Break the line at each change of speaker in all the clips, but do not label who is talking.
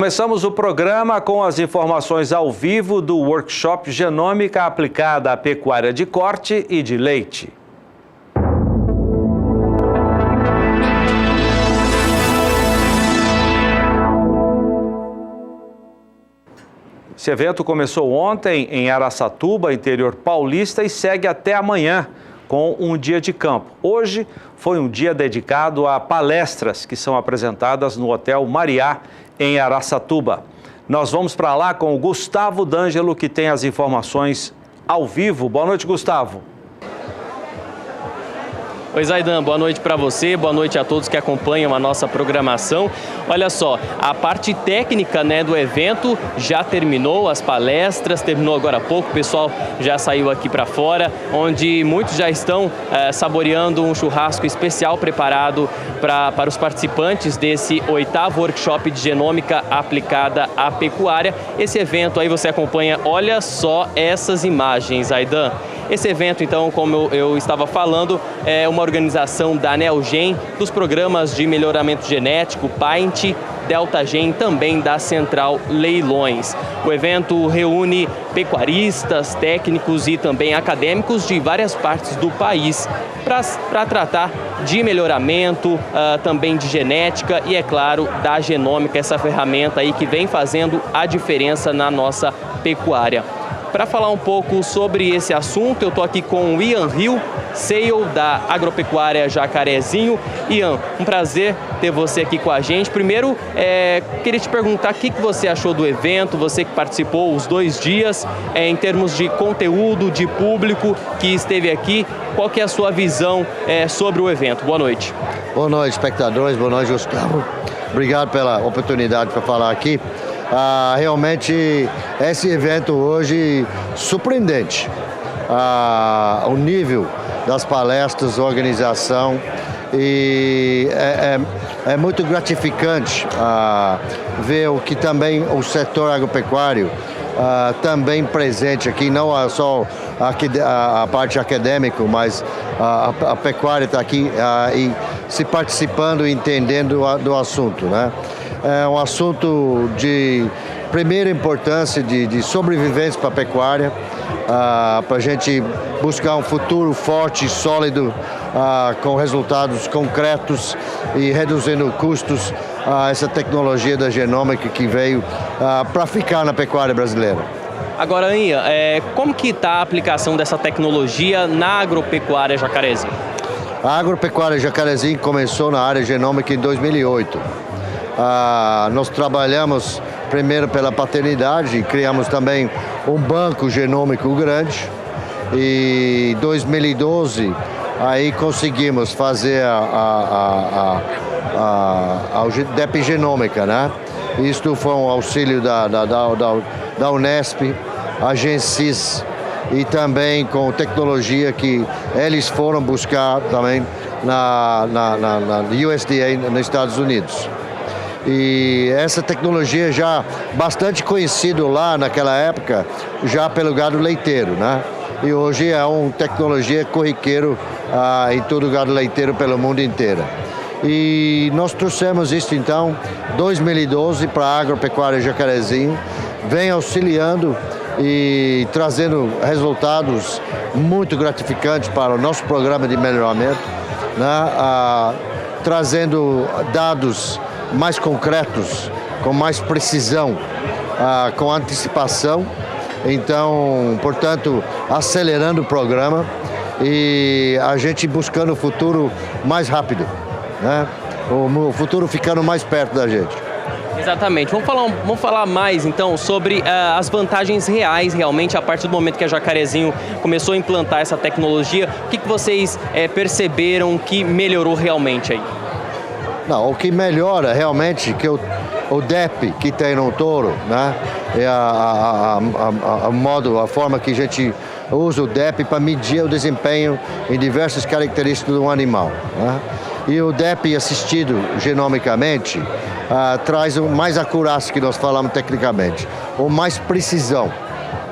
Começamos o programa com as informações ao vivo do workshop Genômica aplicada à pecuária de corte e de leite. Esse evento começou ontem em Araçatuba, interior paulista, e segue até amanhã com um dia de campo. Hoje foi um dia dedicado a palestras que são apresentadas no Hotel Mariá, em Araçatuba. Nós vamos para lá com o Gustavo D'Angelo, que tem as informações ao vivo. Boa noite, Gustavo.
Oi, Zaidan, boa noite para você, boa noite a todos que acompanham a nossa programação. Olha só, a parte técnica, do evento já terminou, as palestras, terminou agora há pouco, o pessoal já saiu aqui para fora, onde muitos já estão saboreando um churrasco especial preparado para os participantes desse 8º workshop de genômica aplicada à pecuária. Esse evento aí você acompanha, olha só essas imagens, Zaidan. Esse evento, então, como eu estava falando, é uma organização da Neogen, dos programas de melhoramento genético, Paint, DeltaGen, também da Central Leilões. O evento reúne pecuaristas, técnicos e também acadêmicos de várias partes do país para tratar de melhoramento, também de genética e, é claro, da genômica, essa ferramenta aí que vem fazendo a diferença na nossa pecuária. Para falar um pouco sobre esse assunto, eu estou aqui com o Ian Hill, CEO da Agropecuária Jacarezinho. Ian, um prazer ter você aqui com a gente. Primeiro, queria te perguntar o que você achou do evento, você que participou os 2 dias, em termos de conteúdo, de público que esteve aqui, qual que é a sua visão sobre o evento? Boa noite.
Boa noite, espectadores, boa noite, Gustavo. Obrigado pela oportunidade para falar aqui. Realmente esse evento hoje surpreendente, o nível das palestras, organização, e é muito gratificante ver o que também o setor agropecuário também presente aqui, não só a parte acadêmica, mas a pecuária está aqui e se participando e entendendo do assunto, né? É um assunto de primeira importância, de sobrevivência para a pecuária, para a gente buscar um futuro forte e sólido, com resultados concretos e reduzindo custos, essa tecnologia da genômica que veio para ficar na pecuária brasileira.
Agora, Ian, como que está a aplicação dessa tecnologia na agropecuária Jacarezinho?
A agropecuária Jacarezinho começou na área genômica em 2008. Nós trabalhamos primeiro pela paternidade, criamos também um banco genômico grande, e em 2012 aí conseguimos fazer a DEP genômica, né? Isto foi um auxílio da Unesp, a Gensis, e também com tecnologia que eles foram buscar também na USDA nos Estados Unidos. E essa tecnologia já bastante conhecido lá naquela época, já pelo gado leiteiro, né? E hoje é uma tecnologia corriqueiro em todo o gado leiteiro pelo mundo inteiro. E nós trouxemos isso então, 2012, para a Agropecuária Jacarezinho, vem auxiliando e trazendo resultados muito gratificantes para o nosso programa de melhoramento, né? Trazendo dados mais concretos, com mais precisão, com antecipação. Então, portanto, acelerando o programa e a gente buscando o futuro mais rápido, né? O futuro ficando mais perto da gente.
Exatamente. Vamos falar mais, então, sobre as vantagens reais, realmente, a partir do momento que a Jacarezinho começou a implantar essa tecnologia. O que vocês perceberam que melhorou realmente aí?
Não, o que melhora realmente que o DEP que tem no touro, né? É a forma que a gente usa o DEP para medir o desempenho em diversas características do animal, né? E o DEP assistido genomicamente traz mais acurácia, que nós falamos tecnicamente, ou mais precisão,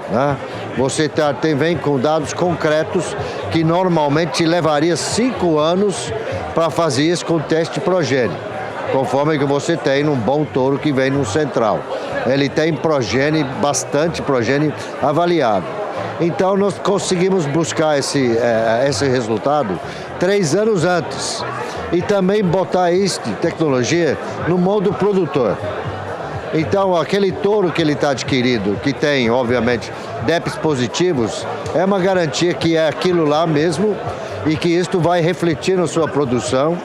né? Você vem com dados concretos que normalmente levaria 5 anos para fazer isso com o teste progênio. conforme que você tem num bom touro que vem no central. Ele tem bastante progênie avaliado. Então nós conseguimos buscar esse resultado 3 anos antes e também botar tecnologia no modo produtor. Então aquele touro que ele está adquirido, que tem obviamente DEPs positivos, é uma garantia que é aquilo lá mesmo e que isto vai refletir na sua produção.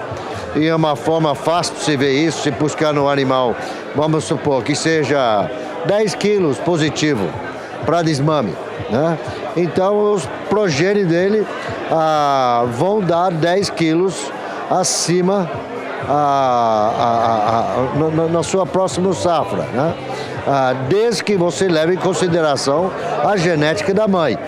E é uma forma fácil de se ver isso, se buscar no animal, vamos supor que seja 10 quilos positivo para desmame, né? Então os progênios dele vão dar 10 quilos acima na sua próxima safra, né? Desde que você leve em consideração a genética da mãe,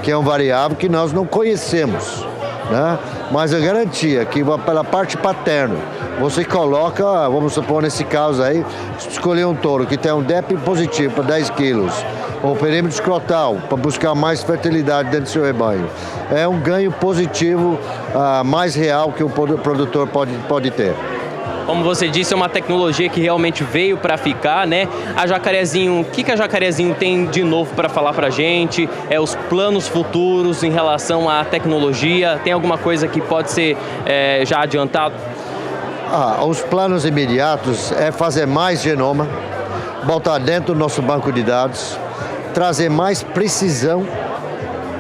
que é um variável que nós não conhecemos, né? Mas a garantia que pela parte paterna, você coloca, vamos supor nesse caso aí, escolher um touro que tem um DEP positivo para 10 quilos, ou perímetro escrotal, para buscar mais fertilidade dentro do seu rebanho, é um ganho positivo mais real que o produtor pode ter.
Como você disse, é uma tecnologia que realmente veio para ficar, né? A Jacarezinho, o que a Jacarezinho tem de novo para falar para a gente? Os planos futuros em relação à tecnologia? Tem alguma coisa que pode ser já adiantado?
Os planos imediatos é fazer mais genoma, botar dentro do nosso banco de dados, trazer mais precisão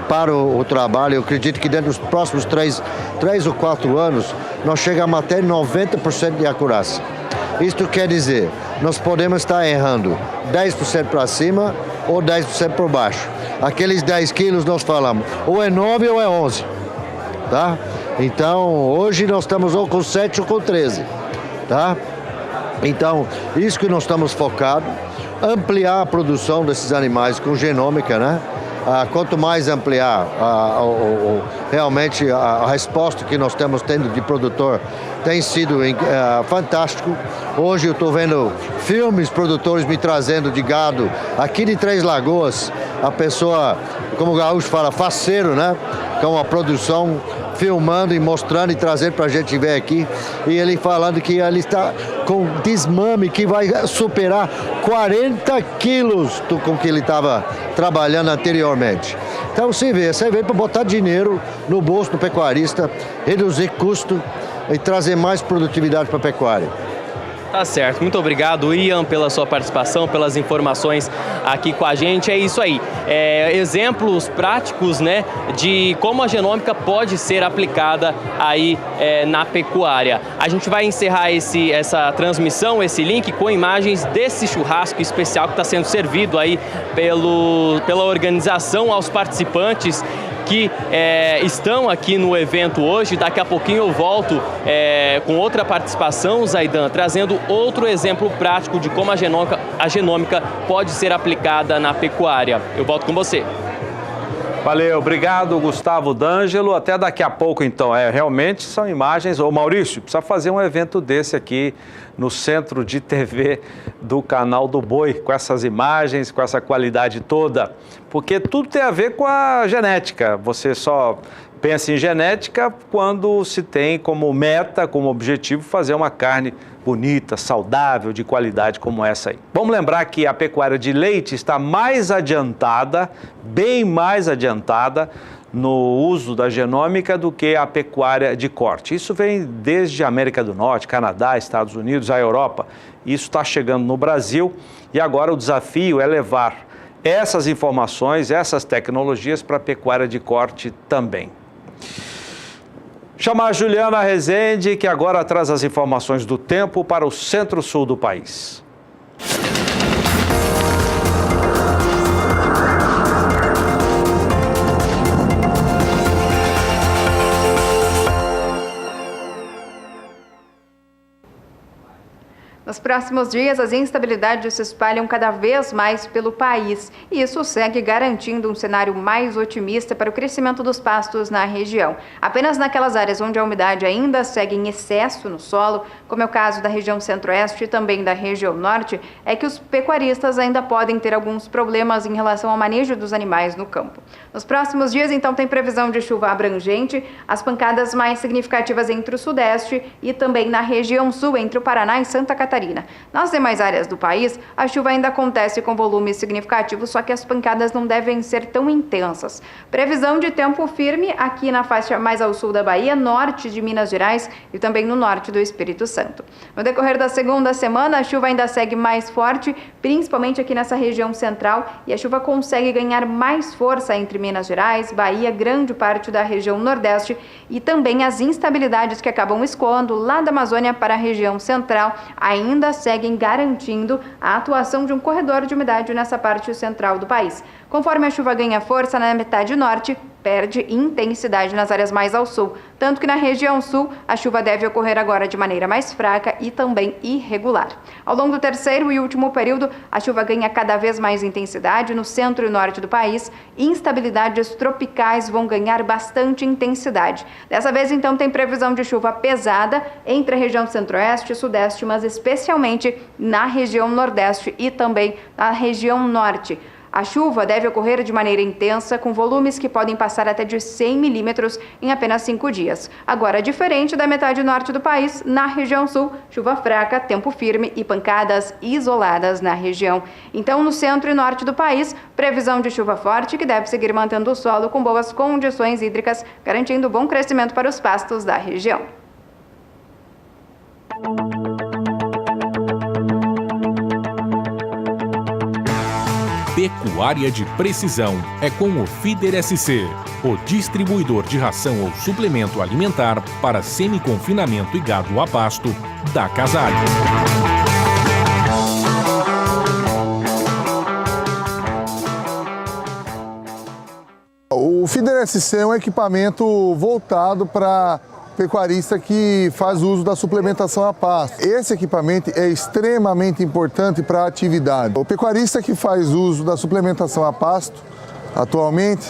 para o trabalho. Eu acredito que dentro dos próximos 3 ou 4 anos, nós chegamos até 90% de acurácia. Isto quer dizer, nós podemos estar errando 10% para cima ou 10% por baixo. Aqueles 10 quilos nós falamos, ou é 9 ou é 11, tá? Então, hoje nós estamos ou com 7 ou com 13, tá? Então, isso que nós estamos focados, ampliar a produção desses animais com genômica, né? Quanto mais ampliar, realmente a resposta que nós estamos tendo de produtor tem sido fantástico. Hoje eu estou vendo filmes, produtores me trazendo de gado aqui de Três Lagoas, a pessoa, como o gaúcho fala, faceiro, né? Com a produção, filmando e mostrando e trazendo para a gente ver aqui. E ele falando que ele está com desmame que vai superar 40 quilos com que ele estava trabalhando anteriormente. Então você veio para botar dinheiro no bolso do pecuarista, reduzir custo e trazer mais produtividade para a pecuária.
Tá certo. Muito obrigado, Ian, pela sua participação, pelas informações aqui com a gente. É isso aí. Exemplos práticos, né, de como a genômica pode ser aplicada aí na pecuária. A gente vai encerrar essa transmissão, esse link, com imagens desse churrasco especial que está sendo servido aí pela organização aos participantes que estão aqui no evento hoje. Daqui a pouquinho eu volto com outra participação, Zaidan, trazendo outro exemplo prático de como a genômica pode ser aplicada na pecuária. Eu volto com você.
Valeu, obrigado, Gustavo D'Angelo. Até daqui a pouco, então. Realmente são imagens. Ô, Maurício, precisa fazer um evento desse aqui no centro de TV do canal do Boi, com essas imagens, com essa qualidade toda, porque tudo tem a ver com a genética. Você só pensa em genética quando se tem como meta, como objetivo, fazer uma carne bonita, saudável, de qualidade como essa aí. Vamos lembrar que a pecuária de leite está mais adiantada, bem mais adiantada, no uso da genômica do que a pecuária de corte. Isso vem desde a América do Norte, Canadá, Estados Unidos, a Europa. Isso está chegando no Brasil e agora o desafio é levar essas informações, essas tecnologias para a pecuária de corte também. Chamar a Juliana Rezende, que agora traz as informações do tempo para o centro-sul do país.
Nos próximos dias, as instabilidades se espalham cada vez mais pelo país e isso segue garantindo um cenário mais otimista para o crescimento dos pastos na região. Apenas naquelas áreas onde a umidade ainda segue em excesso no solo, como é o caso da região centro-oeste e também da região norte, é que os pecuaristas ainda podem ter alguns problemas em relação ao manejo dos animais no campo. Nos próximos dias, então, tem previsão de chuva abrangente, as pancadas mais significativas entre o sudeste e também na região sul, entre o Paraná e Santa Catarina. Nas demais áreas do país, a chuva ainda acontece com volumes significativos, só que as pancadas não devem ser tão intensas. Previsão de tempo firme aqui na faixa mais ao sul da Bahia, norte de Minas Gerais e também no norte do Espírito Santo. No decorrer da segunda semana, a chuva ainda segue mais forte, principalmente aqui nessa região central, e a chuva consegue ganhar mais força entre Minas Gerais, Bahia, grande parte da região nordeste e também as instabilidades que acabam escoando lá da Amazônia para a região central ainda seguem garantindo a atuação de um corredor de umidade nessa parte central do país. Conforme a chuva ganha força na metade norte, perde intensidade nas áreas mais ao sul, tanto que na região sul a chuva deve ocorrer agora de maneira mais fraca e também irregular. Ao longo do terceiro e último período, a chuva ganha cada vez mais intensidade no centro e norte do país, instabilidades tropicais vão ganhar bastante intensidade. Dessa vez, então, tem previsão de chuva pesada entre a região centro-oeste e sudeste, mas especialmente na região nordeste e também na região norte. A chuva deve ocorrer de maneira intensa, com volumes que podem passar até de 100 milímetros em apenas 5 dias. Agora, diferente da metade norte do país, na região sul, chuva fraca, tempo firme e pancadas isoladas na região. Então, no centro e norte do país, previsão de chuva forte que deve seguir mantendo o solo com boas condições hídricas, garantindo bom crescimento para os pastos da região.
Pecuária de precisão é com o Feeder SC, o distribuidor de ração ou suplemento alimentar para semi-confinamento e gado a pasto da Casale.
O Feeder SC é um equipamento voltado para pecuarista que faz uso da suplementação a pasto. Esse equipamento é extremamente importante para a atividade. O pecuarista que faz uso da suplementação a pasto, atualmente,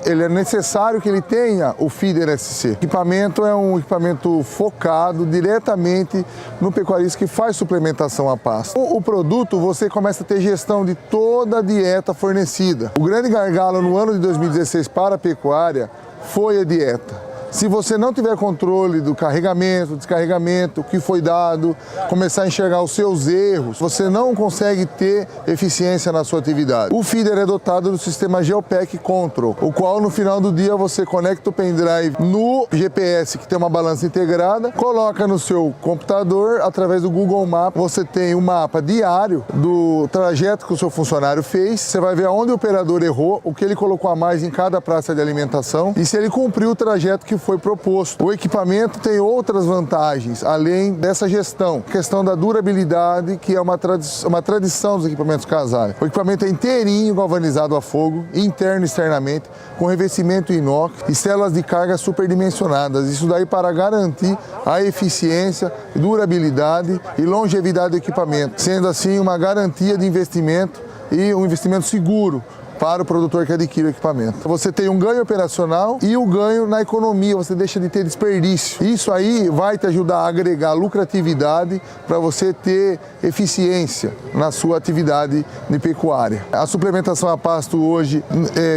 ele é necessário que ele tenha o Feeder SC. O equipamento é um equipamento focado diretamente no pecuarista que faz suplementação a pasto. O produto, você começa a ter gestão de toda a dieta fornecida. O grande gargalo no ano de 2016 para a pecuária foi a dieta. Se você não tiver controle do carregamento, descarregamento, o que foi dado, começar a enxergar os seus erros, você não consegue ter eficiência na sua atividade. O feeder é dotado do sistema Geopack Control, o qual no final do dia você conecta o pendrive no GPS, que tem uma balança integrada, coloca no seu computador, através do Google Maps, você tem um mapa diário do trajeto que o seu funcionário fez, você vai ver aonde o operador errou, o que ele colocou a mais em cada praça de alimentação e se ele cumpriu o trajeto que foi proposto. O equipamento tem outras vantagens, além dessa gestão. A questão da durabilidade, que é uma tradição dos equipamentos Casale. O equipamento é inteirinho galvanizado a fogo, interno e externamente, com revestimento inox e células de carga superdimensionadas. Isso daí para garantir a eficiência, durabilidade e longevidade do equipamento, sendo assim uma garantia de investimento e um investimento seguro para o produtor que adquire o equipamento. Você tem um ganho operacional e o ganho na economia, você deixa de ter desperdício. Isso aí vai te ajudar a agregar lucratividade para você ter eficiência na sua atividade de pecuária. A suplementação a pasto hoje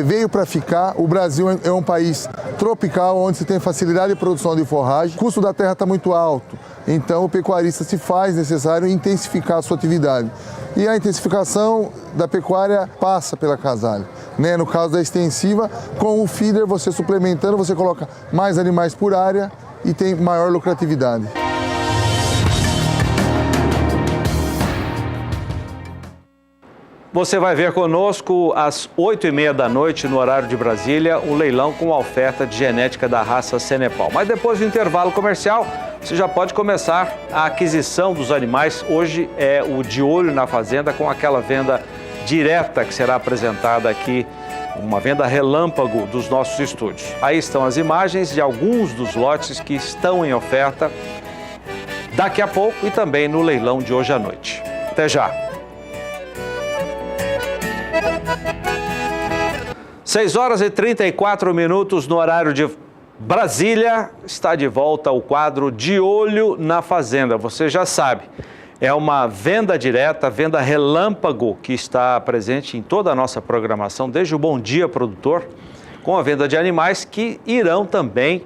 veio para ficar. O Brasil é um país tropical, onde se tem facilidade de produção de forragem. O custo da terra está muito alto, então o pecuarista se faz necessário intensificar a sua atividade. E a intensificação da pecuária passa pela Casale. No caso da extensiva, com o feeder você suplementando, você coloca mais animais por área e tem maior lucratividade.
Você vai ver conosco às 8h30 da noite, no horário de Brasília, o leilão com a oferta de genética da raça Cenepal. Mas depois do intervalo comercial, você já pode começar a aquisição dos animais. Hoje é o De Olho na Fazenda, com aquela venda direta que será apresentada aqui, uma venda relâmpago dos nossos estúdios. Aí estão as imagens de alguns dos lotes que estão em oferta daqui a pouco e também no leilão de hoje à noite. Até já! 6h34 no horário de Brasília. Está de volta o quadro De Olho na Fazenda. Você já sabe, é uma venda direta, venda relâmpago que está presente em toda a nossa programação, desde o Bom Dia Produtor, com a venda de animais que irão também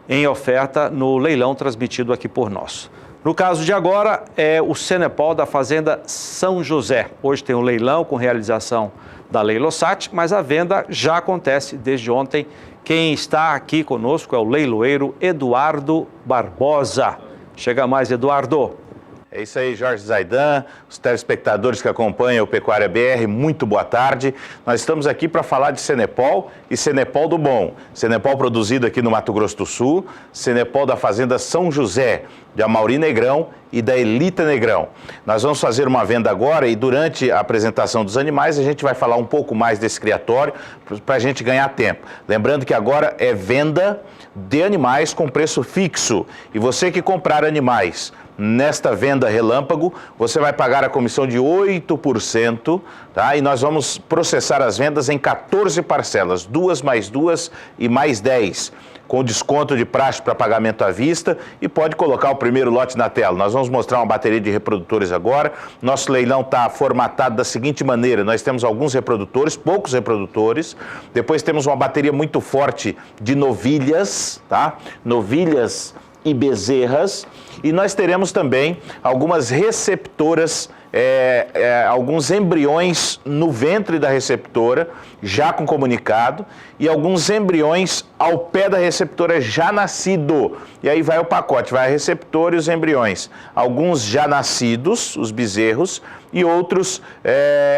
em oferta no leilão transmitido aqui por nós. No caso de agora, é o Senepol da Fazenda São José. Hoje tem um leilão com realização da Lei Lossati, mas a venda já acontece desde ontem. Quem está aqui conosco é o leiloeiro Eduardo Barbosa. Chega mais, Eduardo.
É isso aí, Jorge Zaidan, os telespectadores que acompanham o Pecuária BR, muito boa tarde. Nós estamos aqui para falar de Senepol e Senepol do Bom. Senepol produzido aqui no Mato Grosso do Sul, Senepol da Fazenda São José, de Amauri Negrão e da Elita Negrão. Nós vamos fazer uma venda agora e durante a apresentação dos animais a gente vai falar um pouco mais desse criatório para a gente ganhar tempo. Lembrando que agora é venda de animais com preço fixo e você que comprar animais nesta venda relâmpago, você vai pagar a comissão de 8%, tá? E nós vamos processar as vendas em 14 parcelas, 2 mais 2 e mais 10, com desconto de praxe para pagamento à vista e pode colocar o primeiro lote na tela. Nós vamos mostrar uma bateria de reprodutores agora. Nosso leilão está formatado da seguinte maneira, nós temos alguns reprodutores, poucos reprodutores, depois temos uma bateria muito forte de novilhas, tá? Novilhas e bezerras, e nós teremos também algumas receptoras, alguns embriões no ventre da receptora, já com comunicado, e alguns embriões ao pé da receptora já nascido. E aí vai o pacote, vai a receptora e os embriões. Alguns já nascidos, os bezerros, e outros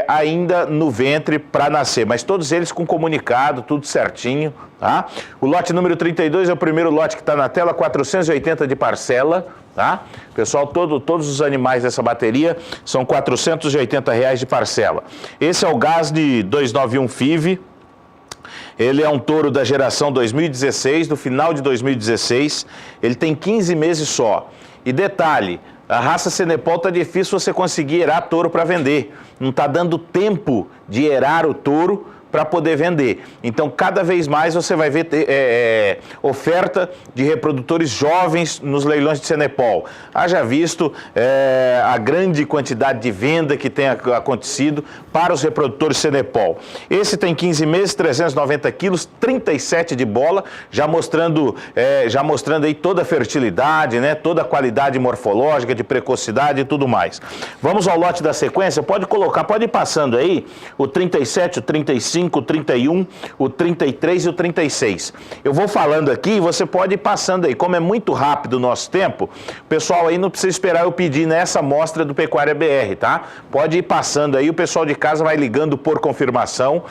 ainda no ventre para nascer, mas todos eles com comunicado, tudo certinho, tá? O lote número 32 é o primeiro lote que está na tela, 480 de parcela, tá? Pessoal, todos os animais dessa bateria são R$ 480 de parcela. Esse é o gás de 291 FIV. Ele é um touro da geração 2016, do final de 2016. Ele tem 15 meses só. E detalhe, a raça Senepol está difícil você conseguir erar touro para vender. Não está dando tempo de erar o touro para poder vender. Então, cada vez mais você vai ver oferta de reprodutores jovens nos leilões de Senepol. Haja visto a grande quantidade de venda que tem acontecido para os reprodutores Senepol. Esse tem 15 meses, 390 quilos, 37 de bola, já mostrando aí toda a fertilidade, né, toda a qualidade morfológica, de precocidade e tudo mais. Vamos ao lote da sequência? Pode colocar, pode ir passando aí o 37, o 35, o 31, o 33 e o 36. Eu vou falando aqui e você pode ir passando aí. Como é muito rápido o nosso tempo, o pessoal aí não precisa esperar eu pedir nessa amostra do Pecuária BR, tá? Pode ir passando aí, o pessoal de casa vai ligando por confirmação.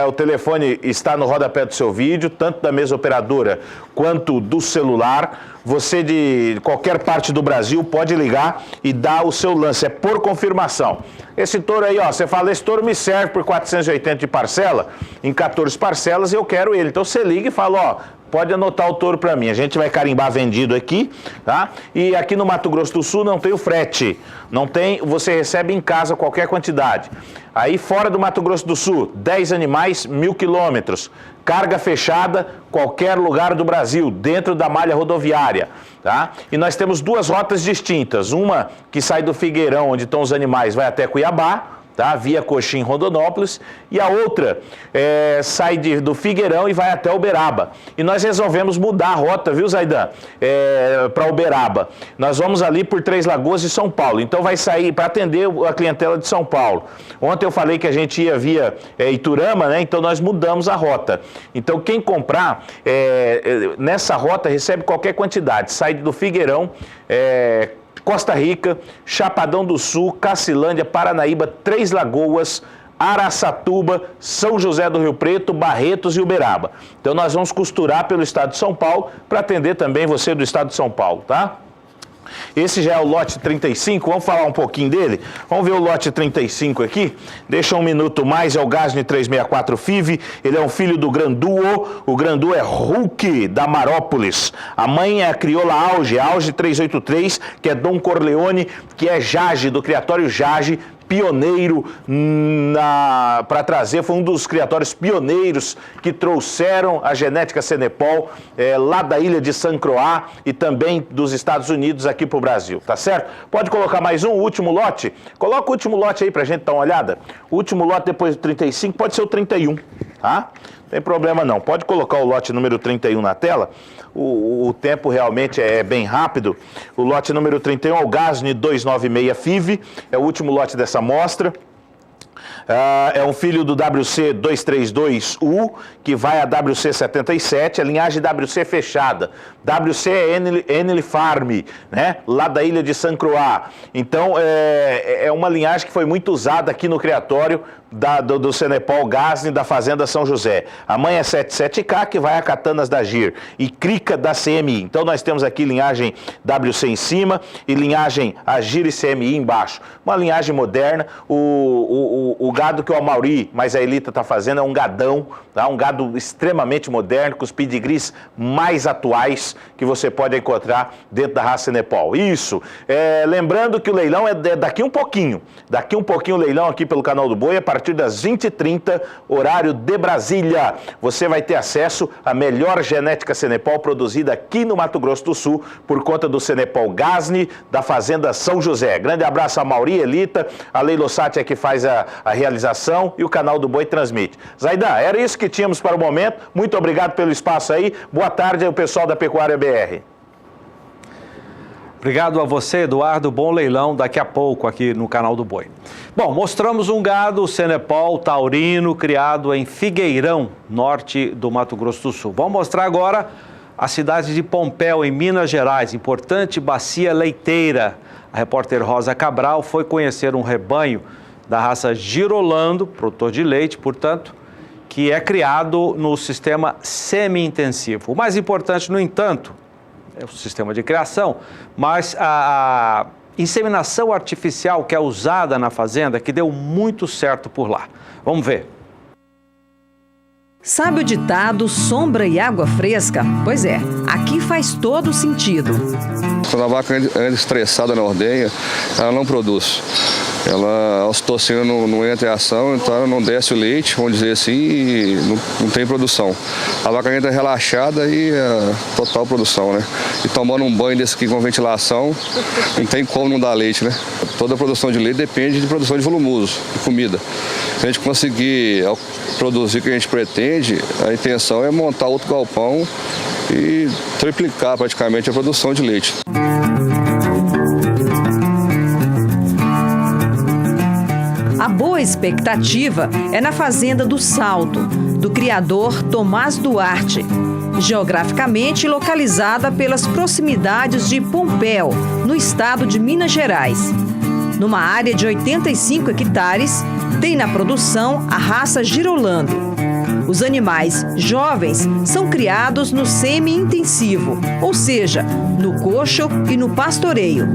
O telefone está no rodapé do seu vídeo, tanto da mesa operadora quanto do celular. Você de qualquer parte do Brasil pode ligar e dar o seu lance, é por confirmação. Esse touro aí, ó, você fala, esse touro me serve por 480 de parcela, em 14 parcelas eu quero ele. Então você liga e fala, ó, pode anotar o touro para mim. A gente vai carimbar vendido aqui, tá? E aqui no Mato Grosso do Sul não tem o frete, não tem, você recebe em casa qualquer quantidade. Aí fora do Mato Grosso do Sul, 10 animais, 1.000 quilômetros. Carga fechada, qualquer lugar do Brasil, dentro da malha rodoviária, tá? E nós temos duas rotas distintas, uma que sai do Figueirão, onde estão os animais, vai até Cuiabá, tá? Via Coxim, Rondonópolis, e a outra sai do Figueirão e vai até Uberaba. E nós resolvemos mudar a rota, viu, Zaidan? Para Uberaba. Nós vamos ali por Três Lagoas e São Paulo, então vai sair para atender a clientela de São Paulo. Ontem eu falei que a gente ia via Iturama, né? Então nós mudamos a rota. Então quem comprar nessa rota recebe qualquer quantidade, sai do Figueirão, Costa Rica, Chapadão do Sul, Cacilândia, Paranaíba, Três Lagoas, Araçatuba, São José do Rio Preto, Barretos e Uberaba. Então nós vamos costurar pelo estado de São Paulo para atender também você do estado de São Paulo, tá? Esse já é o lote 35, vamos falar um pouquinho dele? Vamos ver o lote 35 aqui. Deixa um minuto mais, é o Gasni 364 FIV, ele é um filho do Granduo, o Granduo é Hulk, da Marópolis. A mãe é a crioula Auge 383, que é Dom Corleone, que é Jage, do criatório Jage, pioneiro para trazer, foi um dos criatórios pioneiros que trouxeram a genética Cenepol lá da ilha de San Croix e também dos Estados Unidos aqui para o Brasil, tá certo? Pode colocar mais um, o último lote? Coloca o último lote aí para a gente dar uma olhada. O último lote depois do 35 pode ser o 31, tá? Não tem problema não, pode colocar o lote número 31 na tela. O tempo realmente é bem rápido. O lote número 31 é o Gasni 296 FIV, é o último lote dessa amostra. É um filho do WC 232U, que vai a WC 77, a linhagem WC fechada. WC é Enel Farm, né? Lá da ilha de San Croix. Então, é uma linhagem que foi muito usada aqui no criatório do Cenepol Gasni da Fazenda São José. A mãe é 77K, que vai a Catanas da GIR, e Crica da CMI. Então, nós temos aqui linhagem WC em cima e linhagem Agir e CMI embaixo. Uma linhagem moderna. O gado que o Amauri, mas a Elita está fazendo, é um gadão, tá? Um gado extremamente moderno, com os pedigrees mais atuais que você pode encontrar dentro da raça Cenepol. Isso. Lembrando que o leilão é daqui um pouquinho. Daqui um pouquinho o leilão aqui pelo Canal do Boi, a partir das 20h30, horário de Brasília. Você vai ter acesso à melhor genética Cenepol produzida aqui no Mato Grosso do Sul, por conta do Cenepol Gasni, da Fazenda São José. Grande abraço a Mauri, Elita, a Leilo Sati é que faz a realização e o Canal do Boi transmite. Zaidan, era isso que tínhamos para o momento. Muito obrigado pelo espaço aí. Boa tarde ao pessoal da Pecuária BR.
Obrigado a você, Eduardo. Bom leilão daqui a pouco aqui no Canal do Boi. Bom, mostramos um gado Cenepol taurino criado em Figueirão, norte do Mato Grosso do Sul. Vamos mostrar agora a cidade de Pompéu, em Minas Gerais, importante bacia leiteira. A repórter Rosa Cabral foi conhecer um rebanho da raça Girolando, produtor de leite, portanto, que é criado no sistema semi-intensivo. O mais importante, no entanto, é o sistema de criação, mas a inseminação artificial que é usada na fazenda, que deu muito certo por lá. Vamos ver.
Sabe o ditado sombra e água fresca? Pois é, aqui faz todo sentido.
Quando a vaca anda estressada na ordenha, ela não produz. A ocitocina não entra em ação, então ela não desce o leite, vamos dizer assim, e não tem produção. A vaca entra relaxada e total produção, né? E tomando um banho desse aqui com ventilação, não tem como não dar leite, né? Toda a produção de leite depende de produção de volumoso, de comida. Se a gente conseguir produzir o que a gente pretende, a intenção é montar outro galpão e triplicar praticamente a produção de leite.
A boa expectativa é na Fazenda do Salto, do criador Tomás Duarte, geograficamente localizada pelas proximidades de Pompéu, no estado de Minas Gerais. Numa área de 85 hectares, tem na produção a raça Girolando. Os animais jovens são criados no semi-intensivo, ou seja, no coxo e no pastoreio.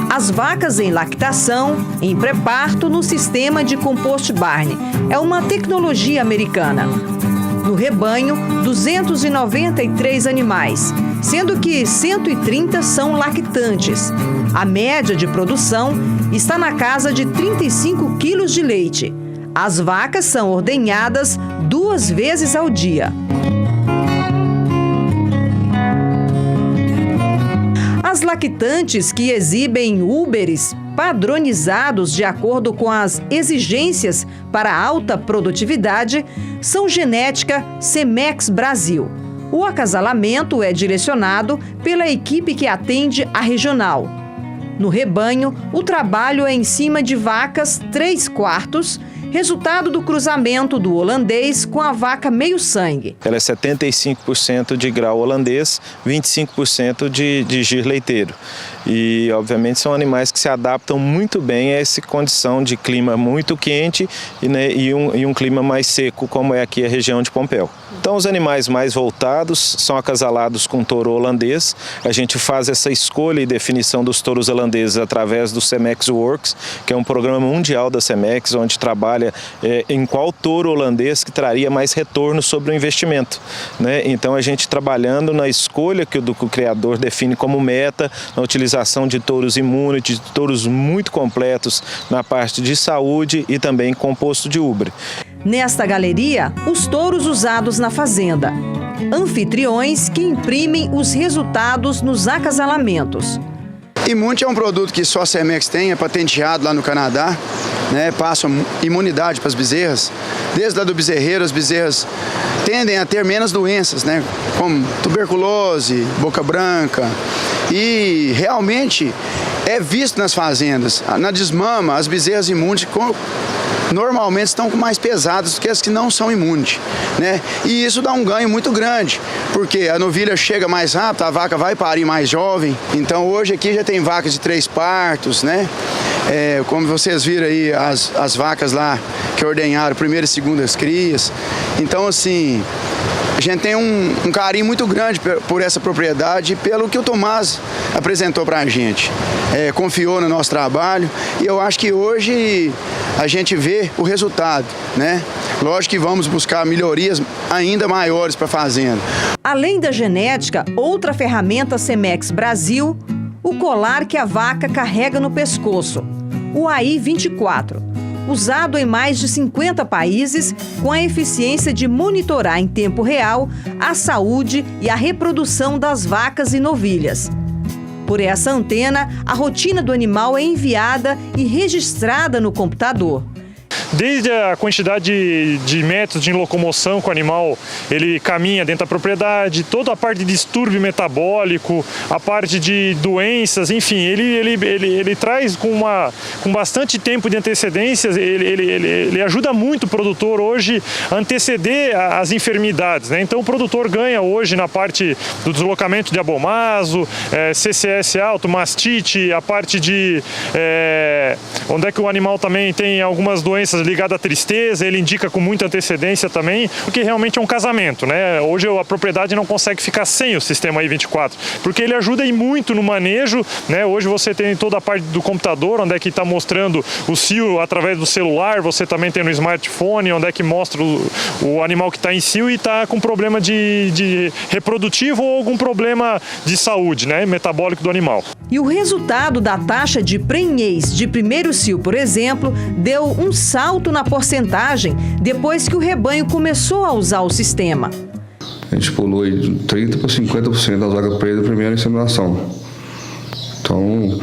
As vacas em lactação, em pré-parto no sistema de compost barn. É uma tecnologia americana. No rebanho, 293 animais, sendo que 130 são lactantes. A média de produção está na casa de 35 quilos de leite. As vacas são ordenhadas 2 vezes ao dia. As lactantes que exibem úberes padronizados de acordo com as exigências para alta produtividade são genética Cemex Brasil. O acasalamento é direcionado pela equipe que atende a regional. No rebanho, o trabalho é em cima de vacas 3/4, resultado do cruzamento do holandês com a vaca meio-sangue.
Ela é 75% de grau holandês, 25% de gir leiteiro. e obviamente são animais que se adaptam muito bem a essa condição de clima muito quente e um clima mais seco, como é aqui a região de Pompéu. Então os animais mais voltados são acasalados com touro holandês. A gente faz essa escolha e definição dos touros holandeses através do Cemex Works, que é um programa mundial da Cemex, onde trabalha em qual touro holandês que traria mais retorno sobre o investimento, né? Então a gente trabalhando na escolha que o criador define como meta, na utilização de touros immunity, de touros muito completos na parte de saúde e também composto de ubre.
Nesta galeria, os touros usados na fazenda. Anfitriões que imprimem os resultados nos acasalamentos.
Immunity é um produto que só a Cemex tem, é patenteado lá no Canadá, né? Passa imunidade para as bezerras. Desde lá do bezerreiro, as bezerras tendem a ter menos doenças, né? Como tuberculose, boca branca. E realmente é visto nas fazendas. Na desmama, as bezerras Immunity normalmente estão mais pesadas do que as que não são imunes, né? E isso dá um ganho muito grande, porque a novilha chega mais rápido, a vaca vai parir mais jovem. Então hoje aqui já tem vacas de 3 partos, né? Como vocês viram aí, as vacas lá que ordenharam primeiras e segundas crias. Então assim, a gente tem um carinho muito grande por essa propriedade e pelo que o Tomás apresentou para a gente. Confiou no nosso trabalho e eu acho que hoje a gente vê o resultado, né? Lógico que vamos buscar melhorias ainda maiores para a fazenda.
Além da genética, outra ferramenta Cemex Brasil, o colar que a vaca carrega no pescoço, o AI-24. Usado em mais de 50 países, com a eficiência de monitorar em tempo real a saúde e a reprodução das vacas e novilhas. Por essa antena, a rotina do animal é enviada e registrada no computador.
Desde a quantidade de metros de locomoção que o animal ele caminha dentro da propriedade, toda a parte de distúrbio metabólico, a parte de doenças, enfim, ele traz com bastante tempo de antecedências, ele ajuda muito o produtor hoje a anteceder as enfermidades, né? Então o produtor ganha hoje na parte do deslocamento de abomaso, CCS alto, mastite, a parte de onde é que o animal também tem algumas doenças ligadas à tristeza, ele indica com muita antecedência também, porque realmente é um casamento, né? Hoje a propriedade não consegue ficar sem o sistema AI-24, porque ele ajuda muito no manejo, né? Hoje você tem toda a parte do computador, onde é que está mostrando o cio através do celular, você também tem no smartphone, onde é que mostra o animal que está em cio e está com problema de reprodutivo ou algum problema de saúde, né? Metabólico do animal.
E o resultado da taxa de prenhez de primeiro cio, por exemplo, deu um salto na porcentagem depois que o rebanho começou a usar o sistema.
A gente pulou de 30% para 50% das vacas presas na primeira inseminação. Então,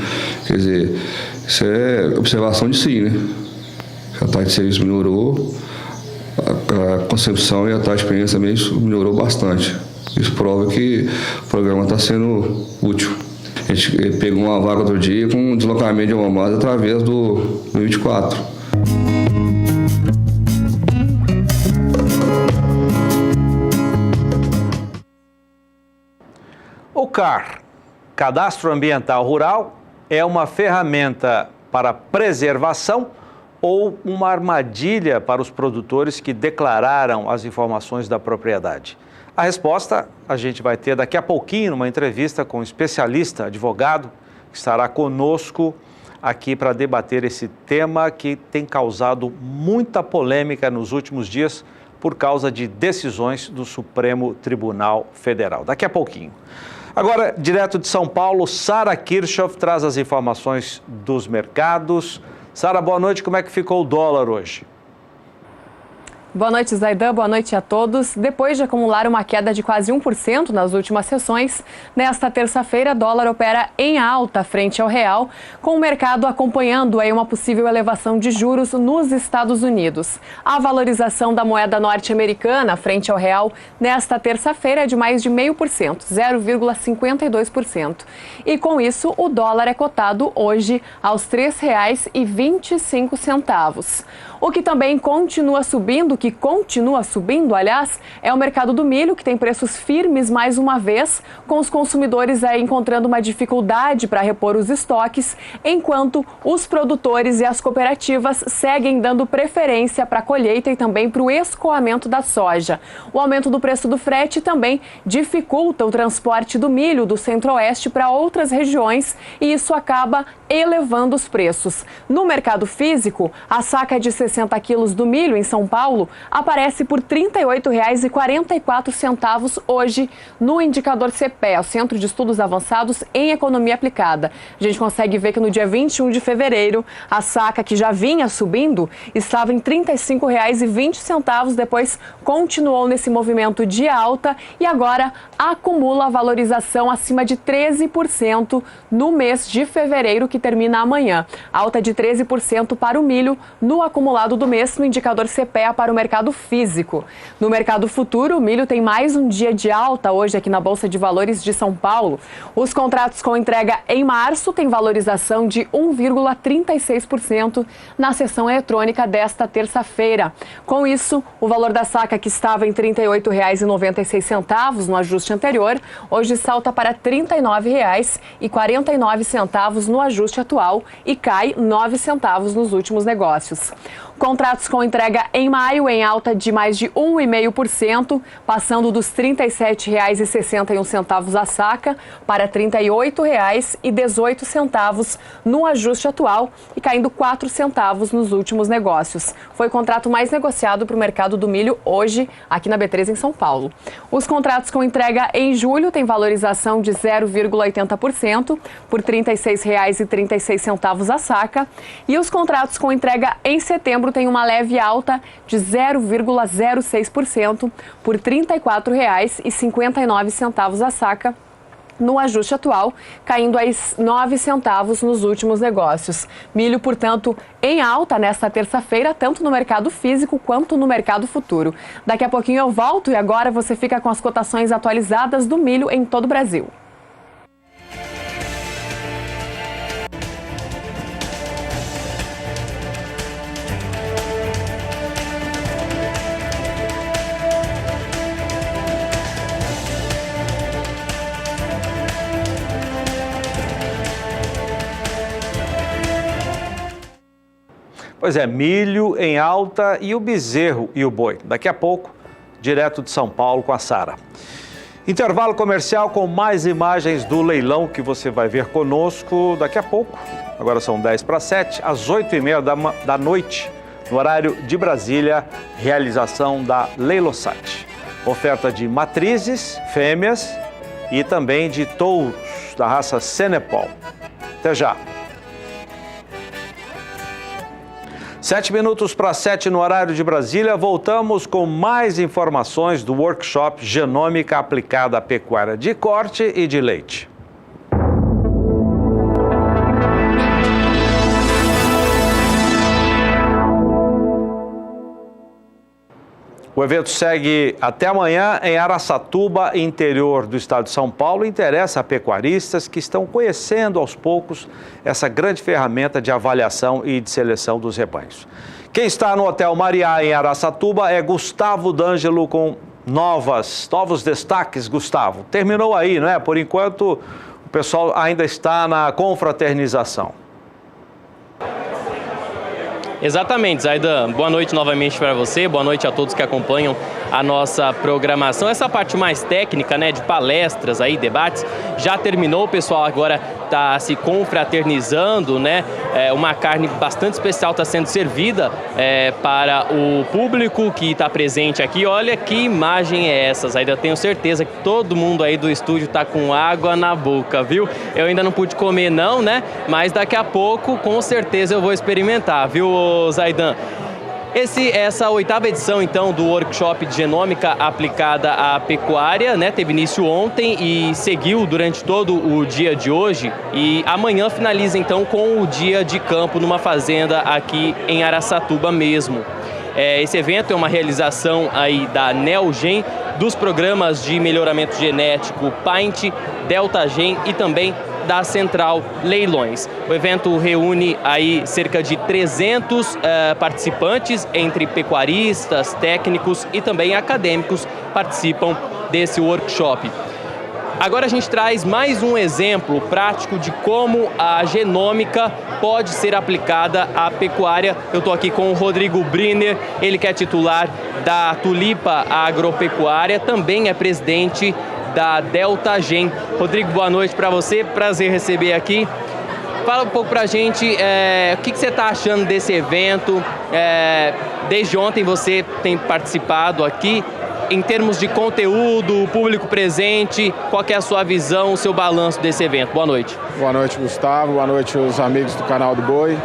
quer dizer, isso é observação de si, né? A taxa de serviço melhorou, a concepção e a taxa de prenhez também melhorou bastante. Isso prova que o programa está sendo útil. A gente pegou uma vaca outro dia com deslocamento de abomaso através do 24.
O CAR, Cadastro Ambiental Rural, é uma ferramenta para preservação ou uma armadilha para os produtores que declararam as informações da propriedade? A resposta a gente vai ter daqui a pouquinho numa entrevista com um especialista, advogado, que estará conosco aqui para debater esse tema que tem causado muita polêmica nos últimos dias por causa de decisões do Supremo Tribunal Federal. Daqui a pouquinho. Agora, direto de São Paulo, Sara Kirchhoff traz as informações dos mercados. Sara, boa noite. Como é que ficou o dólar hoje?
Boa noite, Zaidan. Boa noite a todos. Depois de acumular uma queda de quase 1% nas últimas sessões, nesta terça-feira, dólar opera em alta frente ao real, com o mercado acompanhando aí uma possível elevação de juros nos Estados Unidos. A valorização da moeda norte-americana frente ao real nesta terça-feira é de mais de 0,5%, 0,52%. E com isso, o dólar é cotado hoje aos R$ 3,25. O que também continua subindo, que que continua subindo, aliás, é o mercado do milho, que tem preços firmes mais uma vez, com os consumidores encontrando uma dificuldade para repor os estoques, enquanto os produtores e as cooperativas seguem dando preferência para a colheita e também para o escoamento da soja. O aumento do preço do frete também dificulta o transporte do milho do Centro-Oeste para outras regiões e isso acaba elevando os preços. No mercado físico, a saca de 60 quilos do milho em São Paulo aparece por R$ 38,44 hoje no indicador CPEA, o Centro de Estudos Avançados em Economia Aplicada. A gente consegue ver que no dia 21 de fevereiro, a saca que já vinha subindo estava em R$ 35,20, depois continuou nesse movimento de alta e agora acumula a valorização acima de 13% no mês de fevereiro, que termina amanhã. Alta de 13% para o milho no acumulado do mês no indicador CPEA para o mercado físico. No mercado futuro, o milho tem mais um dia de alta hoje aqui na Bolsa de Valores de São Paulo. Os contratos com entrega em março têm valorização de 1,36% na sessão eletrônica desta terça-feira. Com isso, o valor da saca, que estava em R$ 38,96 no ajuste anterior, hoje salta para R$ 39,49 no ajuste atual e cai 9 centavos nos últimos negócios. Contratos com entrega em maio em alta de mais de 1,5%, passando dos R$ 37,61 a saca para R$ 38,18 no ajuste atual e caindo 4 centavos nos últimos negócios. Foi o contrato mais negociado para o mercado do milho hoje aqui na B3 em São Paulo. Os contratos com entrega em julho têm valorização de 0,80% por R$ 36,36 a saca e os contratos com entrega em setembro tem uma leve alta de 0,06% por R$ 34,59 a saca no ajuste atual, caindo a 9 centavos nos últimos negócios. Milho, portanto, em alta nesta terça-feira, tanto no mercado físico quanto no mercado futuro. Daqui a pouquinho eu volto e agora você fica com as cotações atualizadas do milho em todo o Brasil.
Pois é, milho em alta e o bezerro e o boi. Daqui a pouco, direto de São Paulo com a Sara. Intervalo comercial com mais imagens do leilão que você vai ver conosco daqui a pouco. Agora são 6:50, às 8:30 da noite, no horário de Brasília, realização da Leilosat. Oferta de matrizes, fêmeas e também de touros da raça Senepol. Até já. 7:07 no horário de Brasília, voltamos com mais informações do workshop Genômica Aplicada à Pecuária de Corte e de Leite. O evento segue até amanhã em Araçatuba, interior do estado de São Paulo. Interessa a pecuaristas que estão conhecendo aos poucos essa grande ferramenta de avaliação e de seleção dos rebanhos. Quem está no Hotel Mariá em Araçatuba é Gustavo D'Angelo com novos destaques. Gustavo, terminou aí, não é? Por enquanto o pessoal ainda está na confraternização.
Exatamente, Zaidan. Boa noite novamente para você, boa noite a todos que acompanham a nossa programação. Essa parte mais técnica, né, de palestras aí, debates, já terminou. O pessoal agora está se confraternizando, né? Uma carne bastante especial está sendo servida para o público que está presente aqui. Olha que imagem é essa, Zaidan. Tenho certeza que todo mundo aí do estúdio está com água na boca, viu? Eu ainda não pude comer não, né? Mas daqui a pouco, com certeza, eu vou experimentar, viu, Zaidan? Essa 8ª edição, então, do workshop de genômica aplicada à pecuária, né, teve início ontem e seguiu durante todo o dia de hoje. E amanhã finaliza, então, com o dia de campo numa fazenda aqui em Araçatuba mesmo. Esse evento é uma realização aí da Neogen, dos programas de melhoramento genético Paint, DeltaGen e também da Central Leilões. O evento reúne aí cerca de 300 participantes, entre pecuaristas, técnicos e também acadêmicos participam desse workshop. Agora a gente traz mais um exemplo prático de como a genômica pode ser aplicada à pecuária. Eu estou aqui com o Rodrigo Briner, ele que é titular da Tulipa Agropecuária, também é presidente da Deltagen. Rodrigo, boa noite para você, prazer receber aqui. Fala um pouco para a gente o que você está achando desse evento. Desde ontem você tem participado aqui. Em termos de conteúdo, público presente, qual que é a sua visão, o seu balanço desse evento? Boa noite.
Boa noite, Gustavo. Boa noite, os amigos do Canal do Boi.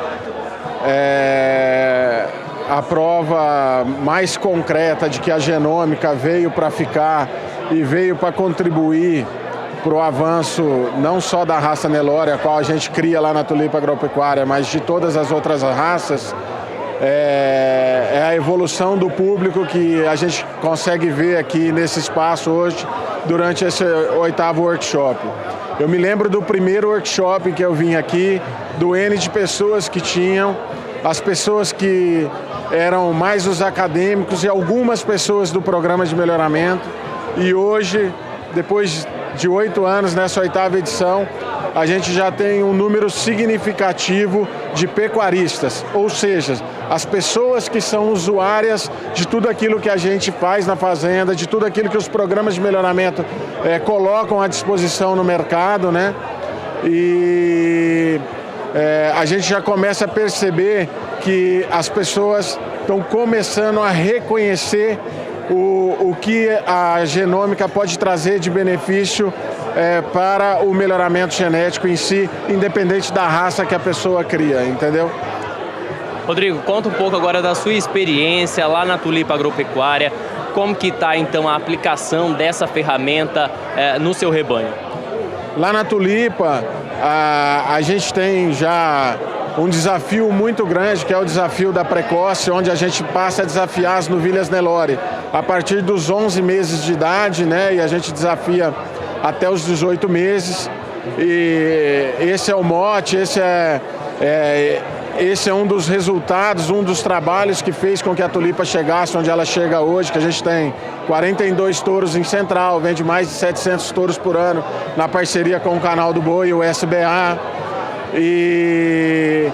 A prova mais concreta de que a genômica veio para ficar e veio para contribuir para o avanço não só da raça Nelore, a qual a gente cria lá na Tulipa Agropecuária, mas de todas as outras raças, é a evolução do público que a gente consegue ver aqui nesse espaço hoje, durante esse 8º workshop. Eu me lembro do primeiro workshop que eu vim aqui, do N de pessoas que tinham, as pessoas que eram mais os acadêmicos e algumas pessoas do programa de melhoramento. E hoje, depois de 8 anos, nessa 8ª edição, a gente já tem um número significativo de pecuaristas, ou seja, as pessoas que são usuárias de tudo aquilo que a gente faz na fazenda, de tudo aquilo que os programas de melhoramento colocam à disposição no mercado, né? E a gente já começa a perceber que as pessoas estão começando a reconhecer o que a genômica pode trazer de benefício para o melhoramento genético em si, independente da raça que a pessoa cria, entendeu?
Rodrigo, conta um pouco agora da sua experiência lá na Tulipa Agropecuária, como que está então a aplicação dessa ferramenta no seu rebanho?
Lá na Tulipa, a gente tem já um desafio muito grande, que é o desafio da precoce, onde a gente passa a desafiar as novilhas Nelore a partir dos 11 meses de idade, né? E a gente desafia até os 18 meses. E esse é o mote, esse é um dos resultados, um dos trabalhos que fez com que a Tulipa chegasse onde ela chega hoje, que a gente tem 42 touros em Central, vende mais de 700 touros por ano na parceria com o Canal do Boi e o SBA. E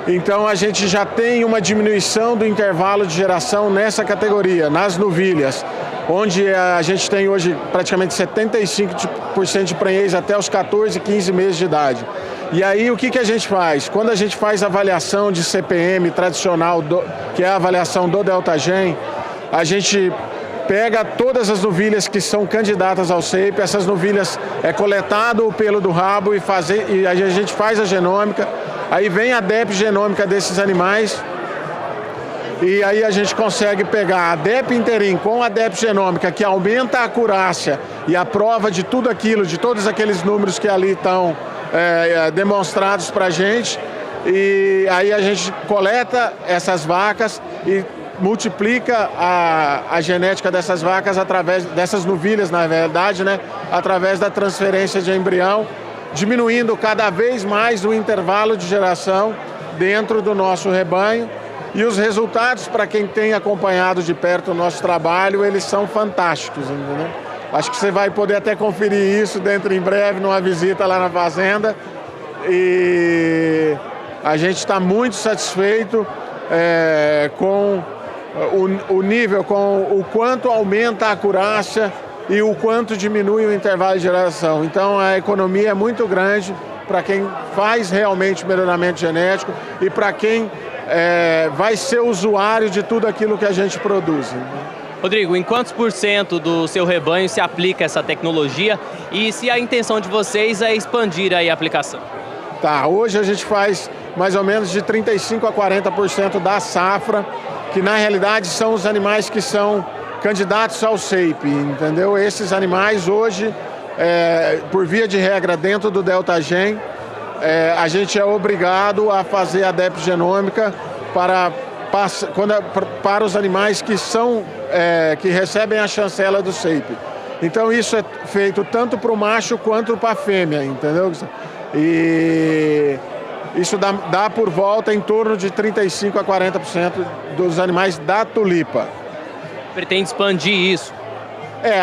então a gente já tem uma diminuição do intervalo de geração nessa categoria, nas novilhas, onde a gente tem hoje praticamente 75% de prenhez até os 14, 15 meses de idade. E aí o que a gente faz? Quando a gente faz a avaliação de CPM tradicional, que é a avaliação do Deltagen, a gente pega todas as novilhas que são candidatas ao SEIP, essas novilhas é coletado o pelo do rabo e a gente faz a genômica, aí vem a DEP genômica desses animais e aí a gente consegue pegar a DEP interim com a DEP genômica, que aumenta a acurácia e a prova de tudo aquilo, de todos aqueles números que ali estão demonstrados para a gente, e aí a gente coleta essas vacas e multiplica a genética dessas vacas através dessas novilhas, na verdade, né? Através da transferência de embrião, diminuindo cada vez mais o intervalo de geração dentro do nosso rebanho. E os resultados, para quem tem acompanhado de perto o nosso trabalho, eles são fantásticos, entendeu? Acho que você vai poder até conferir isso dentro em breve, numa visita lá na fazenda. E a gente está muito satisfeito com o nível, com o quanto aumenta a acurácia e o quanto diminui o intervalo de geração. Então a economia é muito grande para quem faz realmente melhoramento genético e para quem vai ser usuário de tudo aquilo que a gente produz.
Rodrigo, em quantos % do seu rebanho se aplica essa tecnologia e se a intenção de vocês é expandir aí a aplicação?
Tá, hoje a gente faz mais ou menos de 35% a 40% da safra, que na realidade são os animais que são candidatos ao SEIP, entendeu? Esses animais hoje, por via de regra, dentro do Deltagen, a gente é obrigado a fazer a DEP genômica para os animais que recebem a chancela do SEIP. Então isso é feito tanto para o macho quanto para a fêmea, entendeu? E isso dá por volta em torno de 35% a 40% dos animais da tulipa.
Pretende expandir isso?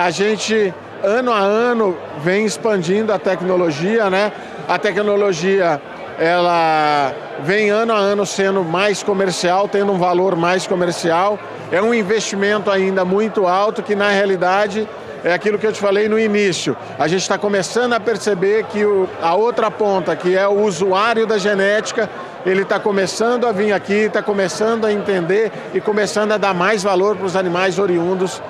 A gente, ano a ano, vem expandindo a tecnologia, né? A tecnologia, ela vem ano a ano sendo mais comercial, tendo um valor mais comercial. É um investimento ainda muito alto que, na realidade, é aquilo que eu te falei no início. A gente está começando a perceber que a outra ponta, que é o usuário da genética, ele está começando a vir aqui, está começando a entender e começando a dar mais valor para os animais oriundos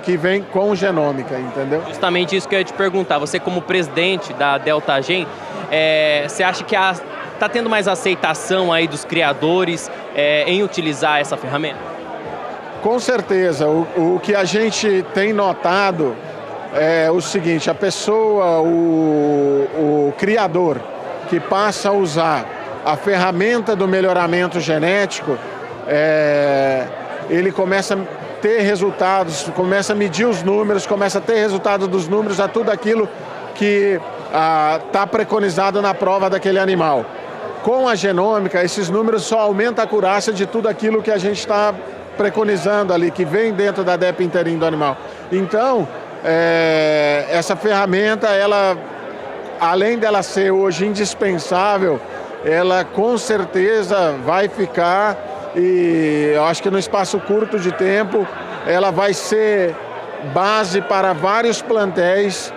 que vem com genômica, entendeu?
Justamente isso que eu ia te perguntar. Você, como presidente da DeltaGen, você acha que está tendo mais aceitação aí dos criadores em utilizar essa ferramenta?
Com certeza. O que a gente tem notado é o seguinte: a pessoa, o criador que passa a usar a ferramenta do melhoramento genético, ele começa a ter resultados, começa a medir os números, começa a ter resultado dos números a tudo aquilo que está preconizado na prova daquele animal. Com a genômica, esses números só aumentam a acurácia de tudo aquilo que a gente está preconizando ali, que vem dentro da DEP inteirinho do animal. Então, essa ferramenta, ela, além dela ser hoje indispensável, ela com certeza vai ficar, e eu acho que no espaço curto de tempo, ela vai ser base para vários plantéis,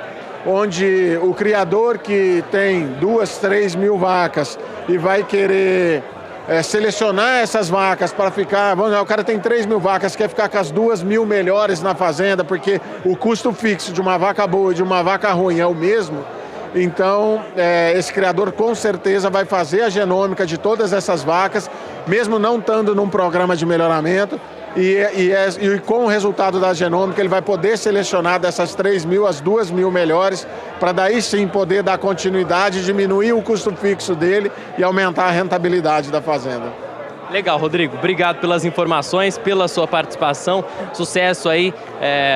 onde o criador que tem 2, 3 mil vacas e vai querer selecionar essas vacas para ficar, o cara tem 3 mil vacas, quer ficar com as 2 mil melhores na fazenda, porque o custo fixo de uma vaca boa e de uma vaca ruim é o mesmo. Então, esse criador com certeza vai fazer a genômica de todas essas vacas, mesmo não estando num programa de melhoramento, e com o resultado da genômica ele vai poder selecionar dessas 3 mil as 2 mil melhores, para daí sim poder dar continuidade, diminuir o custo fixo dele e aumentar a rentabilidade da fazenda.
Legal, Rodrigo. Obrigado pelas informações, pela sua participação. Sucesso aí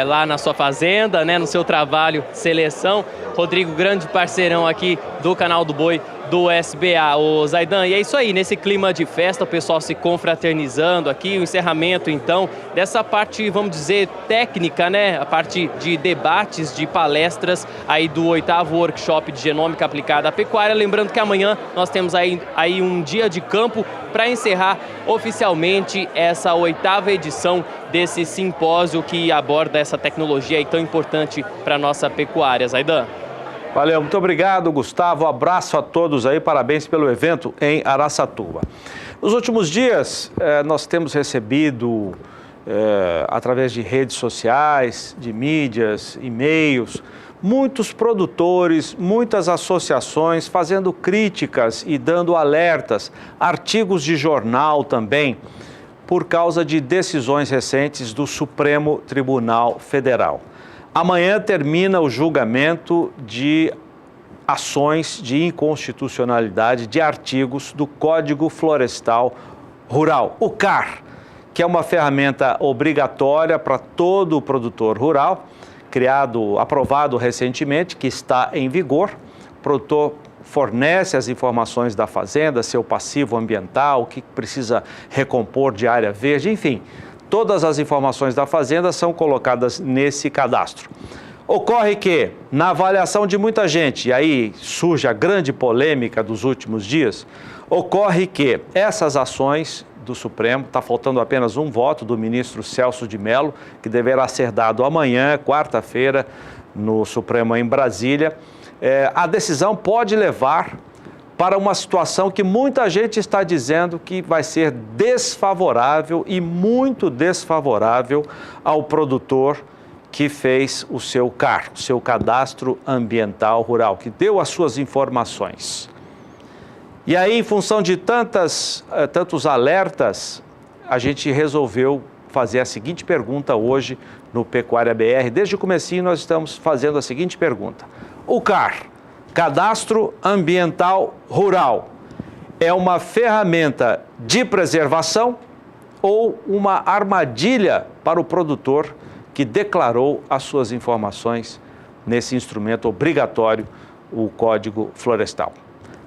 lá na sua fazenda, né, no seu trabalho seleção. Rodrigo, grande parceirão aqui do Canal do Boi do SBA. Ô Zaidan, e é isso aí, nesse clima de festa, o pessoal se confraternizando aqui, o encerramento então dessa parte, vamos dizer, técnica, né? A parte de debates, de palestras aí do 8º Workshop de Genômica Aplicada à Pecuária. Lembrando que amanhã nós temos aí um dia de campo para encerrar oficialmente essa 8ª edição desse simpósio que aborda essa tecnologia aí tão importante para a nossa pecuária. Zaidan.
Valeu, muito obrigado, Gustavo. Abraço a todos aí, parabéns pelo evento em Araçatuba. Nos últimos dias, nós temos recebido, através de redes sociais, de mídias, e-mails, muitos produtores, muitas associações fazendo críticas e dando alertas, artigos de jornal também, por causa de decisões recentes do Supremo Tribunal Federal. Amanhã termina o julgamento de ações de inconstitucionalidade de artigos do Código Florestal Rural, o CAR, que é uma ferramenta obrigatória para todo produtor rural, aprovado recentemente, que está em vigor. O produtor fornece as informações da fazenda, seu passivo ambiental, o que precisa recompor de área verde, enfim. Todas as informações da fazenda são colocadas nesse cadastro. Ocorre que, na avaliação de muita gente, e aí surge a grande polêmica dos últimos dias, ocorre que essas ações do Supremo, está faltando apenas um voto do ministro Celso de Mello, que deverá ser dado amanhã, quarta-feira, no Supremo em Brasília, a decisão pode levar para uma situação que muita gente está dizendo que vai ser desfavorável e muito desfavorável ao produtor que fez o seu CAR, o seu Cadastro Ambiental Rural, que deu as suas informações. E aí, em função de tantos alertas, a gente resolveu fazer a seguinte pergunta hoje no Pecuária BR. Desde o comecinho nós estamos fazendo a seguinte pergunta: o CAR, Cadastro Ambiental Rural, é uma ferramenta de preservação ou uma armadilha para o produtor que declarou as suas informações nesse instrumento obrigatório o Código Florestal.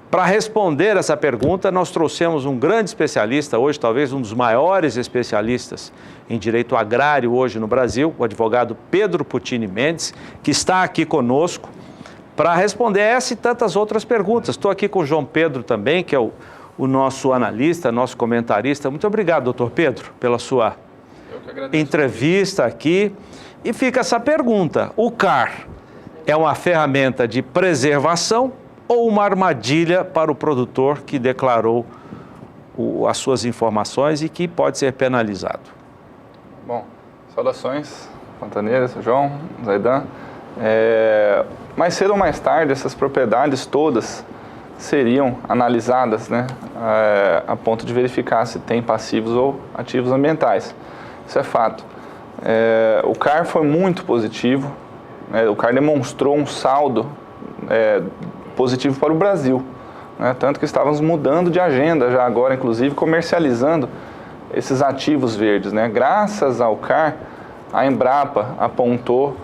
Para responder essa pergunta, nós trouxemos um grande especialista, hoje talvez um dos maiores especialistas em direito agrário hoje no Brasil, o advogado Pedro Puccini Mendes, que está aqui conosco para responder essa e tantas outras perguntas. Estou aqui com o João Pedro também, que é o nosso analista, nosso comentarista. Muito obrigado, doutor Pedro, pela sua entrevista aqui. E fica essa pergunta: o CAR é uma ferramenta de preservação ou uma armadilha para o produtor que declarou as suas informações e que pode ser penalizado?
Bom, saudações, Pantaneiras, João, Zaidan. Mais cedo ou mais tarde, essas propriedades todas seriam analisadas, né, a ponto de verificar se tem passivos ou ativos ambientais. Isso é fato. O CAR foi muito positivo, o CAR demonstrou um saldo positivo para o Brasil, né? Tanto que estávamos mudando de agenda já agora, inclusive comercializando esses ativos verdes, né? Graças ao CAR, a Embrapa apontou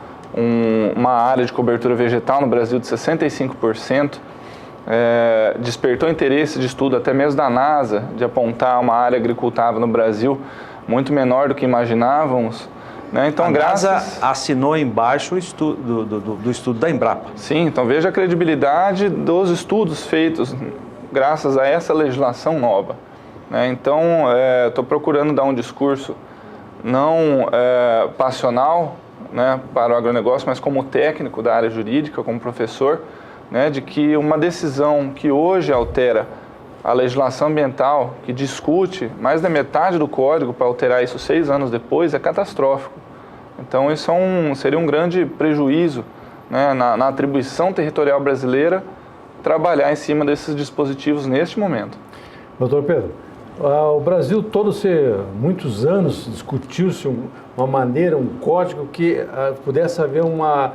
uma área de cobertura vegetal no Brasil de 65%, despertou interesse de estudo até mesmo da NASA de apontar uma área agricultável no Brasil muito menor do que imaginávamos. Então,
a NASA assinou embaixo o estudo, do estudo da Embrapa.
Sim, então veja a credibilidade dos estudos feitos graças a essa legislação nova. Então, estou procurando dar um discurso não passional, né, para o agronegócio, mas como técnico da área jurídica, como professor, né, de que uma decisão que hoje altera a legislação ambiental, que discute mais da metade do código para alterar isso 6 anos depois, é catastrófico. Então isso seria um grande prejuízo, né, na atribuição territorial brasileira trabalhar em cima desses dispositivos neste momento.
Doutor Pedro, o Brasil todo, muitos anos, discutiu-se uma maneira, um código que pudesse haver uma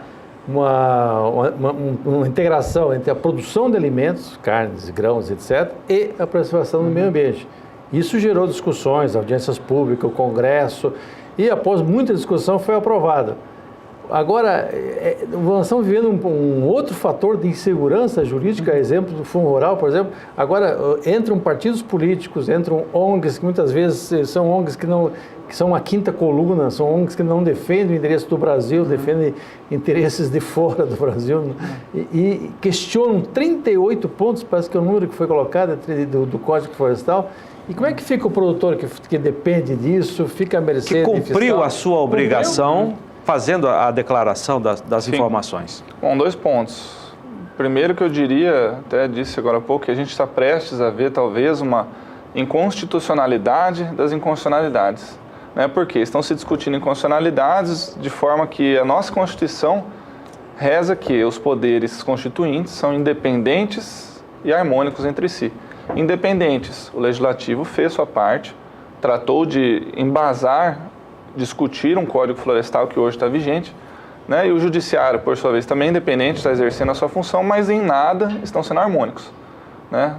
integração entre a produção de alimentos, carnes, grãos, etc., e a preservação do meio ambiente. Isso gerou discussões, audiências públicas, o Congresso, e após muita discussão foi aprovado. Agora, nós estamos vivendo um outro fator de insegurança jurídica, exemplo do Fundo Rural, por exemplo. Agora, entram partidos políticos, entram ONGs, que muitas vezes são ONGs que são a quinta coluna, são ONGs que não defendem o interesse do Brasil, defendem interesses de fora do Brasil, e questionam 38 pontos, parece que é o número que foi colocado do Código Florestal. E como é que fica o produtor que depende disso, fica a mercê
que cumpriu a sua obrigação fazendo a declaração das informações?
Bom, 2 pontos. Primeiro que eu diria, até disse agora há pouco, que a gente está prestes a ver talvez uma inconstitucionalidade das inconstitucionalidades. Né? Porque estão se discutindo inconstitucionalidades de forma que a nossa Constituição reza que os poderes constituintes são independentes e harmônicos entre si. Independentes, o Legislativo fez sua parte, tratou de embasar, discutir um Código Florestal que hoje está vigente, né? E o Judiciário, por sua vez, também independente, está exercendo a sua função, mas em nada estão sendo harmônicos, né?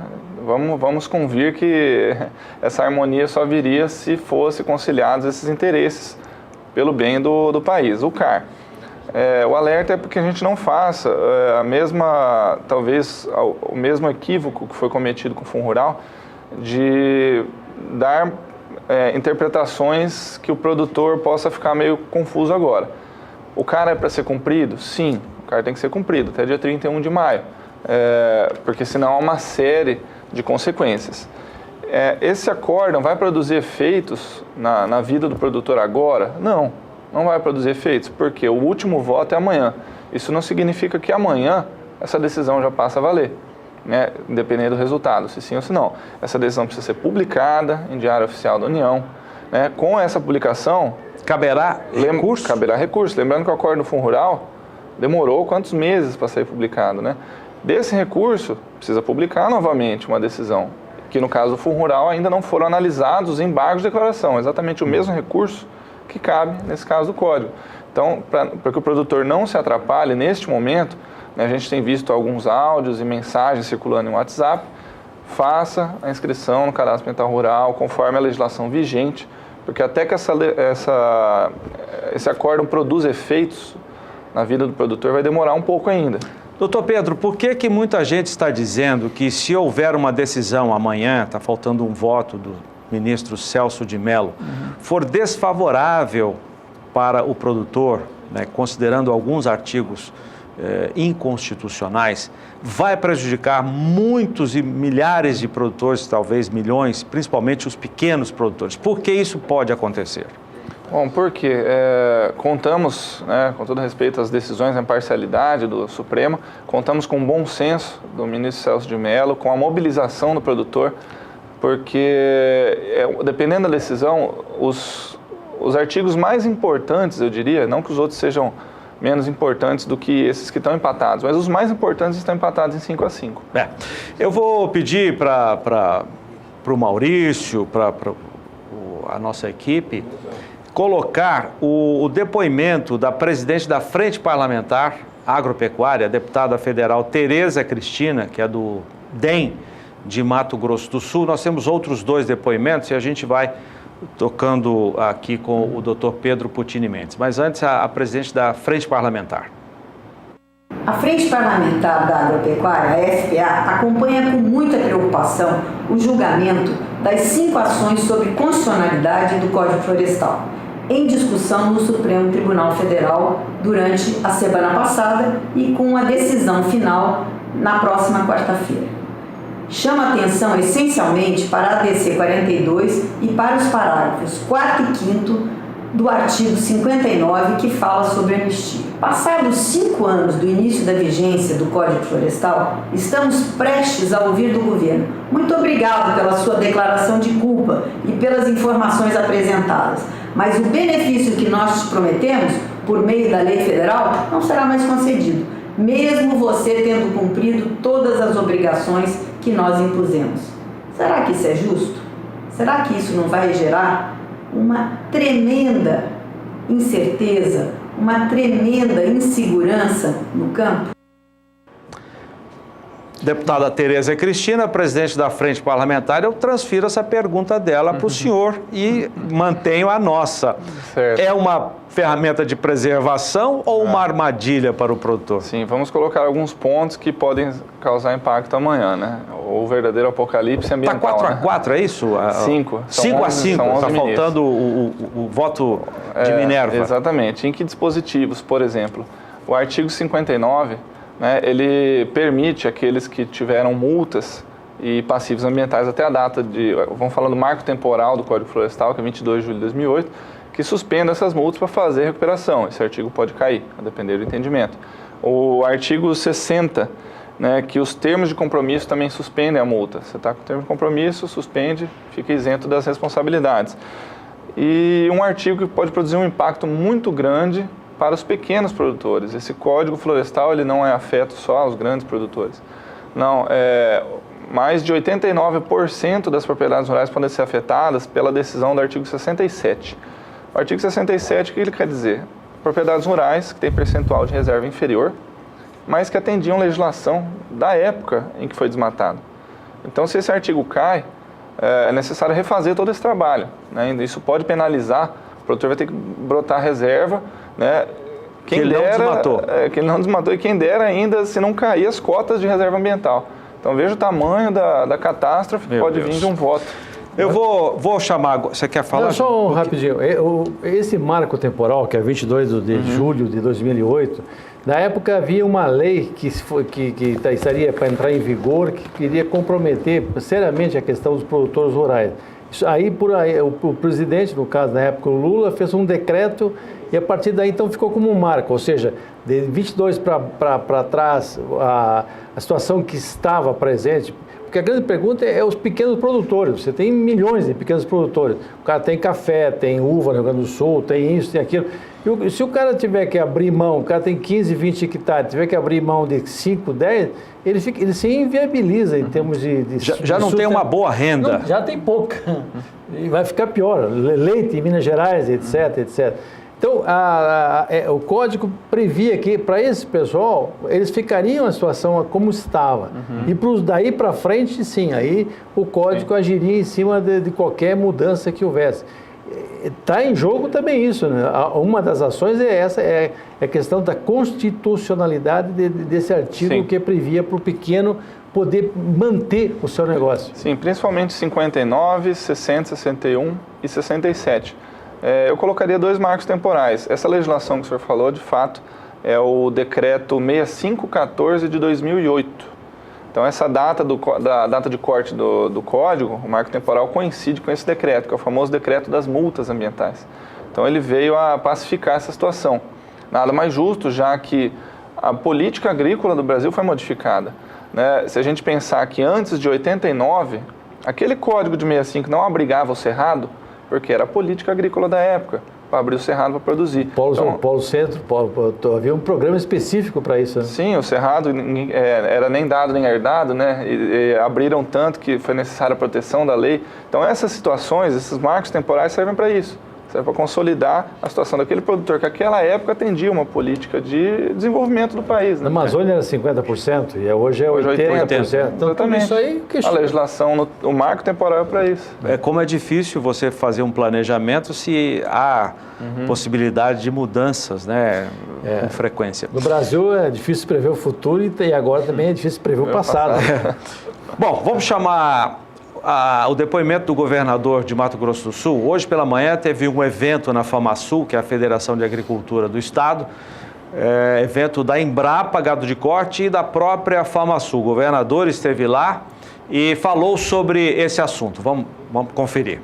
Vamos convir que essa harmonia só viria se fossem conciliados esses interesses pelo bem do país. O CAR. O alerta é porque a gente não faça talvez o mesmo equívoco que foi cometido com o Fundo Rural, de dar interpretações que o produtor possa ficar meio confuso agora. O CAR é para ser cumprido? Sim, o CAR tem que ser cumprido até dia 31 de maio, porque senão há uma série de consequências. Esse acórdão vai produzir efeitos na vida do produtor agora? Não vai produzir efeitos, porque o último voto é amanhã. Isso não significa que amanhã essa decisão já passa a valer, né? Independente do resultado, se sim ou se não. Essa decisão precisa ser publicada em Diário Oficial da União, né? Com essa publicação...
Caberá recurso?
Caberá recurso. Lembrando que o Acordo do Fundo Rural demorou quantos meses para ser publicado, né? Desse recurso, precisa publicar novamente uma decisão, que no caso do Fundo Rural ainda não foram analisados os embargos de declaração, exatamente o mesmo recurso que cabe nesse caso do Código. Então, para que o produtor não se atrapalhe neste momento, né, a gente tem visto alguns áudios e mensagens circulando em WhatsApp, faça a inscrição no Cadastro Ambiental Rural conforme a legislação vigente, porque até que esse acórdão produza efeitos na vida do produtor vai demorar um pouco ainda.
Doutor Pedro, por que muita gente está dizendo que se houver uma decisão amanhã, está faltando um voto do ministro Celso de Mello, for desfavorável para o produtor, né, considerando alguns artigos inconstitucionais, vai prejudicar muitos e milhares de produtores, talvez milhões, principalmente os pequenos produtores? Por que isso pode acontecer?
Bom, porque contamos, né, com todo respeito às decisões, à imparcialidade do Supremo, contamos com o bom senso do ministro Celso de Mello, com a mobilização do produtor, porque dependendo da decisão, os artigos mais importantes, eu diria, não que os outros sejam menos importantes do que esses que estão empatados, mas os mais importantes estão empatados em 5-5.
Eu vou pedir para o Maurício, para a nossa equipe, colocar o depoimento da presidente da Frente Parlamentar Agropecuária, a deputada federal Tereza Cristina, que é do DEM de Mato Grosso do Sul. Nós temos outros 2 depoimentos e a gente vai tocando aqui com o doutor Pedro Putini Mendes. Mas antes, a presidente da Frente Parlamentar.
A Frente Parlamentar da Agropecuária, a FPA, acompanha com muita preocupação o julgamento das 5 ações sobre constitucionalidade do Código Florestal, em discussão no Supremo Tribunal Federal durante a semana passada e com a decisão final na próxima quarta-feira. Chama atenção essencialmente para a ADC 42 e para os parágrafos 4º e 5º do artigo 59, que fala sobre anistia. Passados 5 anos do início da vigência do Código Florestal, estamos prestes a ouvir do governo: muito obrigado pela sua declaração de culpa e pelas informações apresentadas, mas o benefício que nós te prometemos, por meio da lei federal, não será mais concedido, mesmo você tendo cumprido todas as obrigações que nós impusemos. Será que isso é justo? Será que isso não vai gerar uma tremenda incerteza, uma tremenda insegurança no campo?
Deputada Tereza Cristina, presidente da Frente Parlamentar, eu transfiro essa pergunta dela para o senhor e mantenho a nossa.
Certo.
É uma ferramenta de preservação ou uma armadilha para o produtor?
Sim, vamos colocar alguns pontos que podem causar impacto amanhã, né? O verdadeiro apocalipse ambiental.
Está 4-4, né? É isso?
5.
5-5, está faltando o voto de Minerva.
Exatamente. Em que dispositivos, por exemplo? O artigo 59... né, ele permite aqueles que tiveram multas e passivos ambientais até a data de, vamos falar do marco temporal do Código Florestal, que é 22 de julho de 2008, que suspenda essas multas para fazer recuperação. Esse artigo pode cair, a depender do entendimento. O artigo 60, né, que os termos de compromisso também suspendem a multa. Você está com o termo de compromisso, suspende, fica isento das responsabilidades. E um artigo que pode produzir um impacto muito grande para os pequenos produtores. Esse Código Florestal ele não é afeto só aos grandes produtores. Não, mais de 89% das propriedades rurais podem ser afetadas pela decisão do artigo 67. O artigo 67, o que ele quer dizer? Propriedades rurais que têm percentual de reserva inferior, mas que atendiam legislação da época em que foi desmatado. Então, se esse artigo cai, é necessário refazer todo esse trabalho, né? Isso pode penalizar, o produtor vai ter que brotar reserva, né?
Que ele não desmatou.
Que ele não desmatou e quem dera ainda se não cair as cotas de reserva ambiental. Então veja o tamanho da catástrofe que pode vir de um voto.
Eu vou chamar... Você quer falar?
Não, só rapidinho. Esse marco temporal, que é 22 de julho de 2008, na época havia uma lei que estaria para entrar em vigor, que queria comprometer seriamente a questão dos produtores rurais. O presidente, no caso, na época, o Lula, fez um decreto e a partir daí, então, ficou como um marco. Ou seja, de 22 para trás, a situação que estava presente, porque a grande pergunta é os pequenos produtores. Você tem milhões de pequenos produtores. O cara tem café, tem uva no Rio Grande do Sul, tem isso, tem aquilo. E se o cara tiver que abrir mão, o cara tem 15, 20 hectares, tiver que abrir mão de 5, 10, ele se inviabiliza em termos de
já não tem uma boa renda.
Não, já tem pouca. E vai ficar pior. Leite em Minas Gerais, etc, etc. Então, o código previa que, para esse pessoal, eles ficariam a situação como estava. E daí para frente, sim, aí o código agiria em cima de qualquer mudança que houvesse. está em jogo também isso, né? Uma das ações é essa, é a questão da constitucionalidade desse artigo. Sim. Que previa para o pequeno poder manter o seu negócio.
Sim, principalmente 59, 60, 61 e 67. Eu colocaria 2 marcos temporais. Essa legislação que o senhor falou, de fato, é o decreto 6514 de 2008. Então, essa data da data de corte do Código, o marco temporal, coincide com esse decreto, que é o famoso decreto das multas ambientais. Então, ele veio a pacificar essa situação. Nada mais justo, já que a política agrícola do Brasil foi modificada, né? Se a gente pensar que antes de 89, aquele Código de 65 não abrigava o cerrado, porque era a política agrícola da época, para abrir o cerrado para produzir.
Polo Centro, havia um programa específico para isso, né?
Sim, o cerrado era nem dado nem herdado, né? E abriram tanto que foi necessária a proteção da lei. Então, essas situações, esses marcos temporais servem para isso. Serve para consolidar a situação daquele produtor que naquela época atendia uma política de desenvolvimento do país.
Na Amazônia era 50% e hoje é 80%. Então,
exatamente. Isso aí a legislação, o marco temporal é para isso.
Como é difícil você fazer um planejamento se há possibilidade de mudanças, né, com frequência.
No Brasil é difícil prever o futuro e agora também é difícil prever o passado.
Bom, vamos chamar o depoimento do governador de Mato Grosso do Sul. Hoje pela manhã teve um evento na FamaSul, que é a Federação de Agricultura do Estado, evento da Embrapa Gado de Corte e da própria FamaSul. O governador esteve lá e falou sobre esse assunto. Vamos conferir.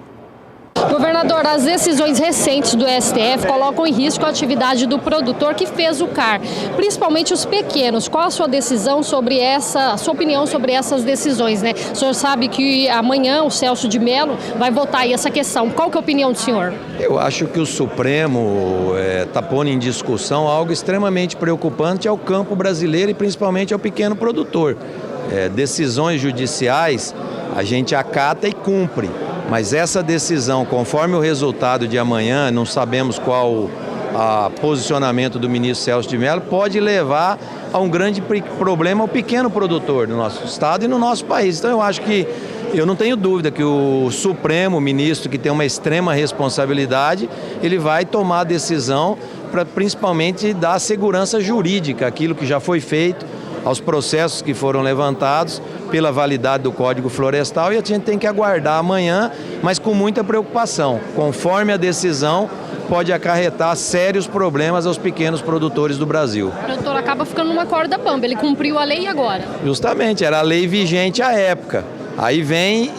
Governador, as decisões recentes do STF colocam em risco a atividade do produtor que fez o CAR, principalmente os pequenos. Qual a sua decisão sobre a sua opinião sobre essas decisões, né? O senhor sabe que amanhã o Celso de Mello vai votar aí essa questão. Qual que é a opinião do senhor?
Eu acho que o Supremo está pondo em discussão algo extremamente preocupante ao campo brasileiro e principalmente ao pequeno produtor. Decisões judiciais a gente acata e cumpre. Mas essa decisão, conforme o resultado de amanhã, não sabemos qual o posicionamento do ministro Celso de Mello, pode levar a um grande problema ao pequeno produtor no nosso estado e no nosso país. Então eu não tenho dúvida que o Supremo, o ministro que tem uma extrema responsabilidade, ele vai tomar a decisão para principalmente dar segurança jurídica, aquilo que já foi feito, aos processos que foram levantados pela validade do Código Florestal, e a gente tem que aguardar amanhã, mas com muita preocupação. Conforme a decisão, pode acarretar sérios problemas aos pequenos produtores do Brasil.
O produtor acaba ficando numa corda bamba, ele cumpriu a lei agora.
Justamente, era a lei vigente à época. Aí vem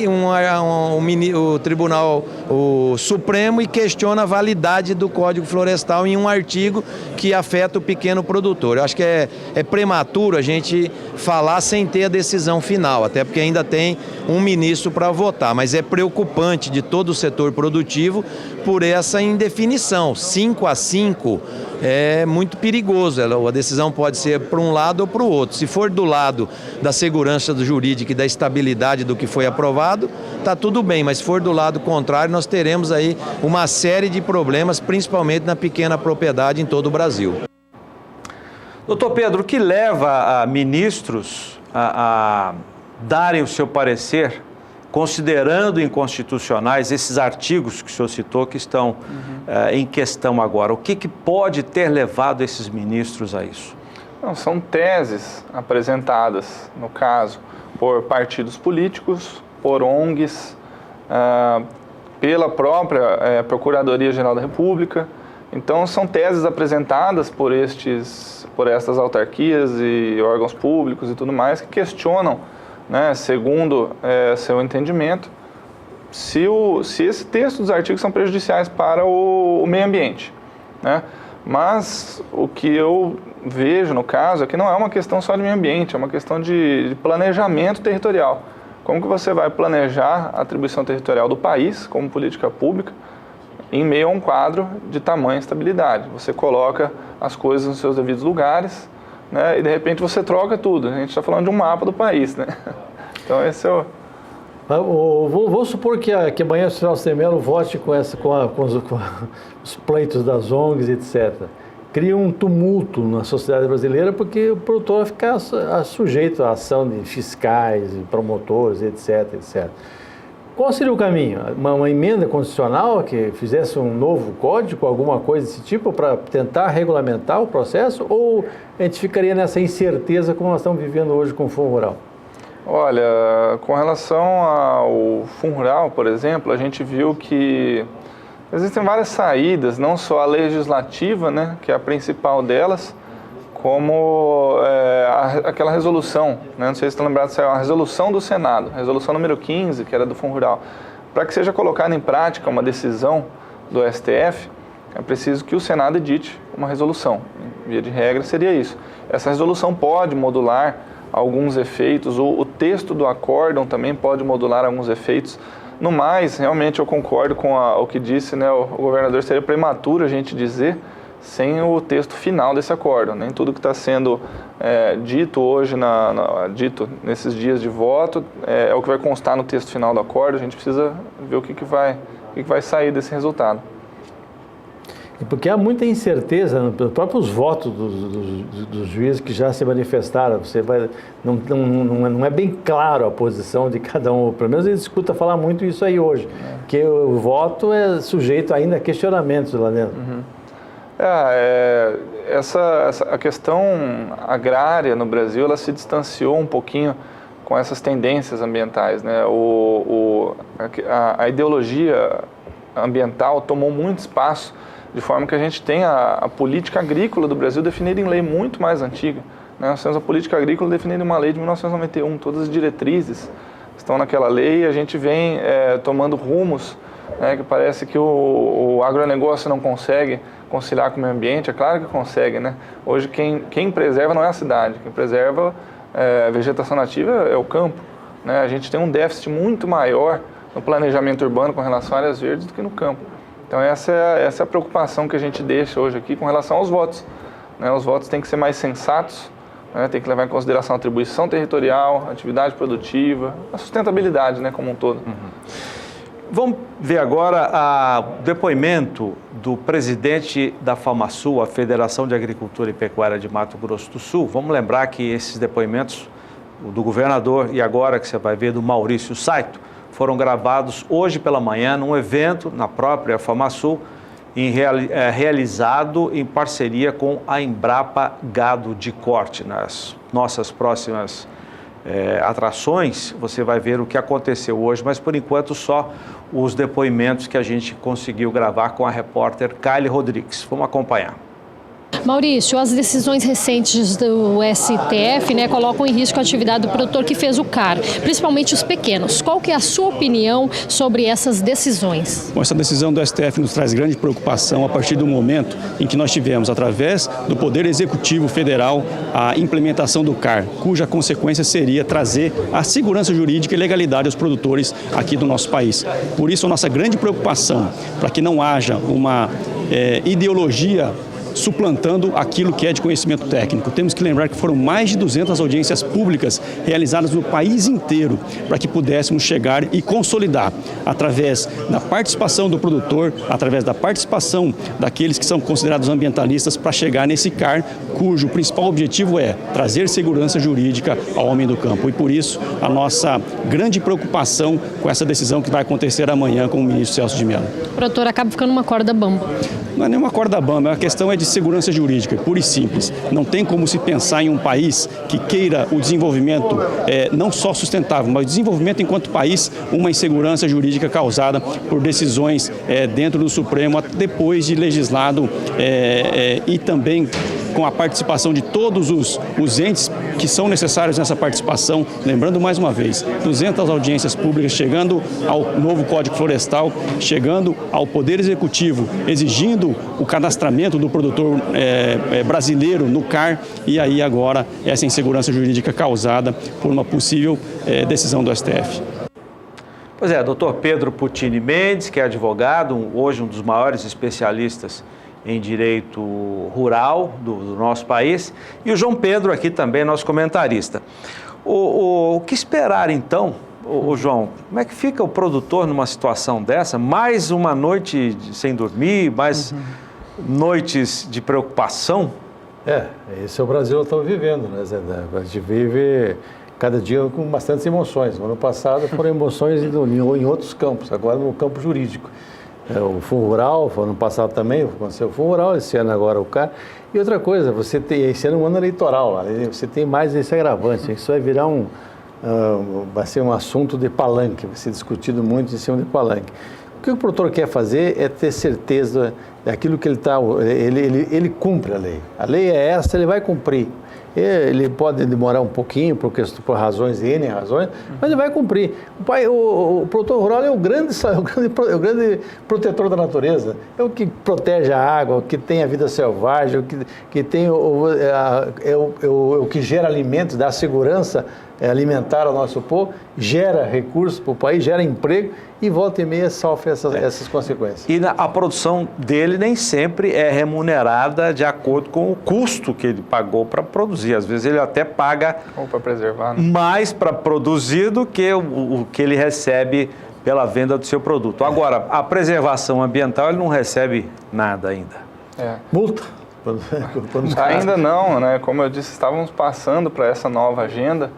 o Tribunal Supremo e questiona a validade do Código Florestal em um artigo que afeta o pequeno produtor. Eu acho que é prematuro a gente falar sem ter a decisão final, até porque ainda tem um ministro para votar, mas é preocupante de todo o setor produtivo por essa indefinição. 5-5 é muito perigoso, a decisão pode ser para um lado ou para o outro. Se for do lado da segurança jurídica e da estabilidade do que foi aprovado, está tudo bem, mas se for do lado contrário, nós teremos aí uma série de problemas, principalmente na pequena propriedade em todo o Brasil.
Doutor Pedro, o que leva a ministros a darem o seu parecer, considerando inconstitucionais esses artigos que o senhor citou que estão em questão agora? O que pode ter levado esses ministros a isso?
Não, são teses apresentadas, no caso, por partidos políticos, por ONGs, pela própria Procuradoria-Geral da República. Então, são teses apresentadas por estas autarquias e órgãos públicos e tudo mais que questionam, né, segundo seu entendimento, se esse texto dos artigos são prejudiciais para o meio ambiente, né? Mas o que eu vejo no caso é que não é uma questão só de meio ambiente, é uma questão de planejamento territorial. Como que você vai planejar a atribuição territorial do país como política pública em meio a um quadro de tamanha estabilidade? Você coloca as coisas nos seus devidos lugares, né, e de repente você troca tudo. A gente está falando de um mapa do país, né? Então esse é o...
Vou supor que amanhã o Celso de Mello vote com os pleitos das ONGs, etc. Cria um tumulto na sociedade brasileira porque o produtor vai ficar sujeito à ação de fiscais, promotores, etc, etc. Qual seria o caminho? Uma emenda constitucional que fizesse um novo código, alguma coisa desse tipo, para tentar regulamentar o processo? Ou a gente ficaria nessa incerteza como nós estamos vivendo hoje com o Fundo Rural?
Olha, com relação ao Fundo Rural, por exemplo, a gente viu que existem várias saídas, não só a legislativa, né, que é a principal delas, como aquela resolução, né, não sei se estão lembrados, é a resolução do Senado, resolução número 15, que era do Fundo Rural. Para que seja colocada em prática uma decisão do STF, é preciso que o Senado edite uma resolução. Via de regra seria isso. Essa resolução pode modular alguns efeitos, o texto do acórdão também pode modular alguns efeitos. No mais, realmente eu concordo com o que disse, né, o governador, seria prematuro a gente dizer sem o texto final desse acórdão. Nem tudo que está sendo dito hoje, dito nesses dias de voto, é o que vai constar no texto final do acórdão. A gente precisa ver o que vai sair desse resultado.
Porque há muita incerteza nos próprios votos dos juízes que já se manifestaram. Não é bem claro a posição de cada um. Pelo menos eles escutam falar muito isso aí hoje, que o voto é sujeito ainda a questionamentos lá dentro.
Uhum. A questão agrária no Brasil, ela se distanciou um pouquinho com essas tendências ambientais, né? A ideologia ambiental tomou muito espaço, de forma que a gente tem a política agrícola do Brasil definida em lei muito mais antiga, né? Nós temos a política agrícola definida em uma lei de 1991, todas as diretrizes estão naquela lei e a gente vem tomando rumos, né, que parece que o agronegócio não consegue conciliar com o meio ambiente. É claro que consegue, né? Hoje quem preserva não é a cidade, quem preserva a vegetação nativa é o campo, né? A gente tem um déficit muito maior no planejamento urbano com relação a áreas verdes do que no campo. Então essa é a preocupação que a gente deixa hoje aqui com relação aos votos, né? Os votos têm que ser mais sensatos, né? Tem que levar em consideração a atribuição territorial, a atividade produtiva, a sustentabilidade, né, como um todo.
Vamos ver agora o depoimento do presidente da FamaSul, a Federação de Agricultura e Pecuária de Mato Grosso do Sul. Vamos lembrar que esses depoimentos, o do governador e agora que você vai ver do Maurício Saito, foram gravados hoje pela manhã num evento na própria FamaSul, realizado em parceria com a Embrapa Gado de Corte. Nas nossas próximas atrações, você vai ver o que aconteceu hoje, mas por enquanto só os depoimentos que a gente conseguiu gravar com a repórter Kylie Rodrigues. Vamos acompanhar.
Maurício, as decisões recentes do STF, né, colocam em risco a atividade do produtor que fez o CAR, principalmente os pequenos. Qual que é a sua opinião sobre essas decisões?
Bom, essa decisão do STF nos traz grande preocupação a partir do momento em que nós tivemos, através do Poder Executivo Federal, a implementação do CAR, cuja consequência seria trazer a segurança jurídica e legalidade aos produtores aqui do nosso país. Por isso, a nossa grande preocupação, para que não haja uma ideologia suplantando aquilo que é de conhecimento técnico. Temos que lembrar que foram mais de 200 audiências públicas realizadas no país inteiro para que pudéssemos chegar e consolidar, através da participação do produtor, através da participação daqueles que são considerados ambientalistas, para chegar nesse CAR, cujo principal objetivo é trazer segurança jurídica ao homem do campo. E por isso, a nossa grande preocupação com essa decisão que vai acontecer amanhã com o ministro Celso de Mello.
O produtor acaba ficando uma corda bamba.
Não é nem uma corda bamba, a questão é de segurança jurídica, pura e simples. Não tem como se pensar em um país que queira o desenvolvimento não só sustentável, mas o desenvolvimento enquanto país, uma insegurança jurídica causada por decisões dentro do Supremo, depois de legislado e também com a participação de todos os entes que são necessários nessa participação. Lembrando mais uma vez, 200 audiências públicas, chegando ao novo Código Florestal, chegando ao Poder Executivo, exigindo o cadastramento do produtor brasileiro no CAR, e aí agora essa insegurança jurídica causada por uma possível decisão do STF.
Pois é, doutor Pedro Putini Mendes, que é advogado, hoje um dos maiores especialistas em direito rural do nosso país, e o João Pedro aqui também, nosso comentarista. O que esperar então, João? Como é que fica o produtor numa situação dessa? Mais uma noite sem dormir, mais noites de preocupação?
Esse é o Brasil que estamos vivendo, né, Zé? A gente vive cada dia com bastantes emoções. No ano passado foram emoções em outros campos, agora no campo jurídico. O Fundo Rural, ano passado também aconteceu o Fundo Rural, esse ano agora o CAR. E outra coisa, esse ano é um ano eleitoral, você tem mais esse agravante, isso vai virar vai ser um assunto de palanque, vai ser discutido muito em cima de palanque. O que o produtor quer fazer é ter certeza daquilo que ele cumpre a lei. A lei é essa, ele vai cumprir. Ele pode demorar um pouquinho por razões, N razões, mas ele vai cumprir. O produtor rural é o grande protetor da natureza, é o que protege a água, o que tem a vida selvagem, o que tem o que gera alimentos, dá segurança alimentar ao nosso povo, gera recursos para o país, gera emprego e volta e meia sofre essas consequências.
E a produção dele nem sempre é remunerada de acordo com o custo que ele pagou para produzir. Às vezes ele até paga
ou para preservar, né?
Mais para produzir do que o que ele recebe pela venda do seu produto. Agora, a preservação ambiental ele não recebe nada ainda.
Multa?
Ainda não, né? Como eu disse, estávamos passando para essa nova agenda.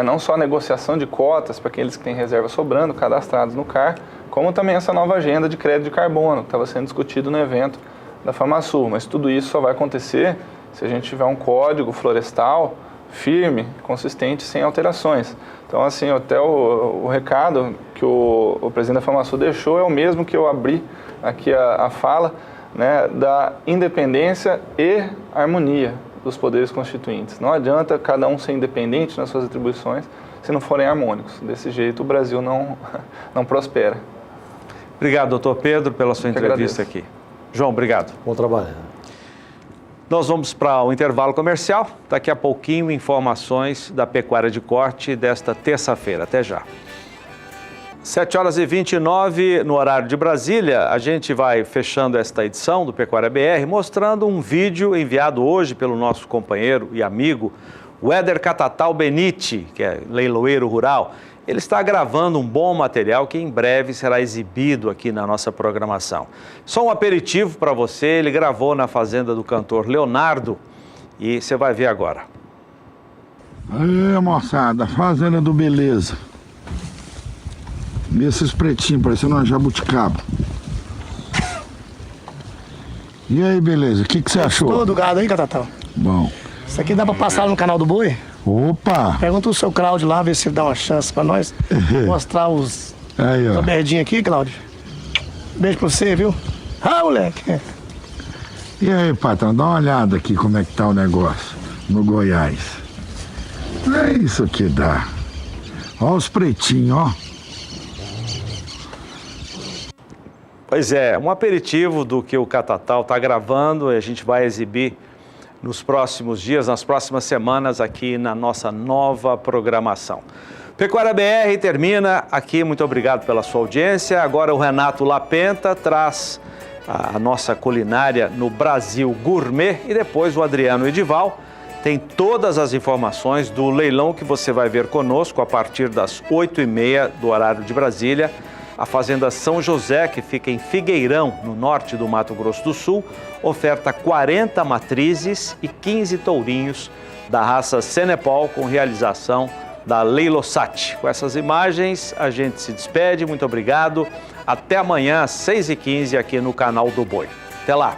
Não só a negociação de cotas para aqueles que têm reserva sobrando, cadastrados no CAR, como também essa nova agenda de crédito de carbono, que estava sendo discutido no evento da FamaSul. Mas tudo isso só vai acontecer se a gente tiver um código florestal firme, consistente, sem alterações. Então, assim, até o recado que o presidente da FamaSul deixou é o mesmo que eu abri aqui a fala, né, da independência e harmonia dos poderes constituintes. Não adianta cada um ser independente nas suas atribuições se não forem harmônicos. Desse jeito o Brasil não prospera.
Obrigado, doutor Pedro, pela sua entrevista aqui. João, obrigado.
Bom trabalho.
Nós vamos para o intervalo comercial. Daqui a pouquinho, informações da pecuária de corte desta terça-feira. Até já. 7h29 no horário de Brasília, a gente vai fechando esta edição do Pecuária BR, mostrando um vídeo enviado hoje pelo nosso companheiro e amigo, Weder Catatal Benite, que é leiloeiro rural. Ele está gravando um bom material que em breve será exibido aqui na nossa programação. Só um aperitivo para você, ele gravou na fazenda do cantor Leonardo e você vai ver agora.
Aí, moçada, fazenda do Beleza. E esses pretinhos, parecendo uma jabuticaba. E aí, beleza? O que você achou?
Gostou do gado aí, Catatal?
Bom.
Isso aqui dá pra passar no canal do Boi?
Opa!
Pergunta o seu Cláudio lá, ver se ele dá uma chance pra nós mostrar os merdinhos aqui, Cláudio. Beijo pra você, viu? Ah, moleque!
E aí, patrão, dá uma olhada aqui como é que tá o negócio no Goiás. É isso que dá. Ó os pretinhos, ó.
Pois é, um aperitivo do que o Catatal está gravando e a gente vai exibir nos próximos dias, nas próximas semanas aqui na nossa nova programação. Pecuária BR termina aqui, muito obrigado pela sua audiência. Agora o Renato Lapenta traz a nossa culinária no Brasil Gourmet e depois o Adriano Edival tem todas as informações do leilão que você vai ver conosco a partir das 8h30 do horário de Brasília. A Fazenda São José, que fica em Figueirão, no norte do Mato Grosso do Sul, oferta 40 matrizes e 15 tourinhos da raça Senepol, com realização da Leilosat. Com essas imagens, a gente se despede. Muito obrigado. Até amanhã, às 6h15, aqui no canal do Boi. Até lá.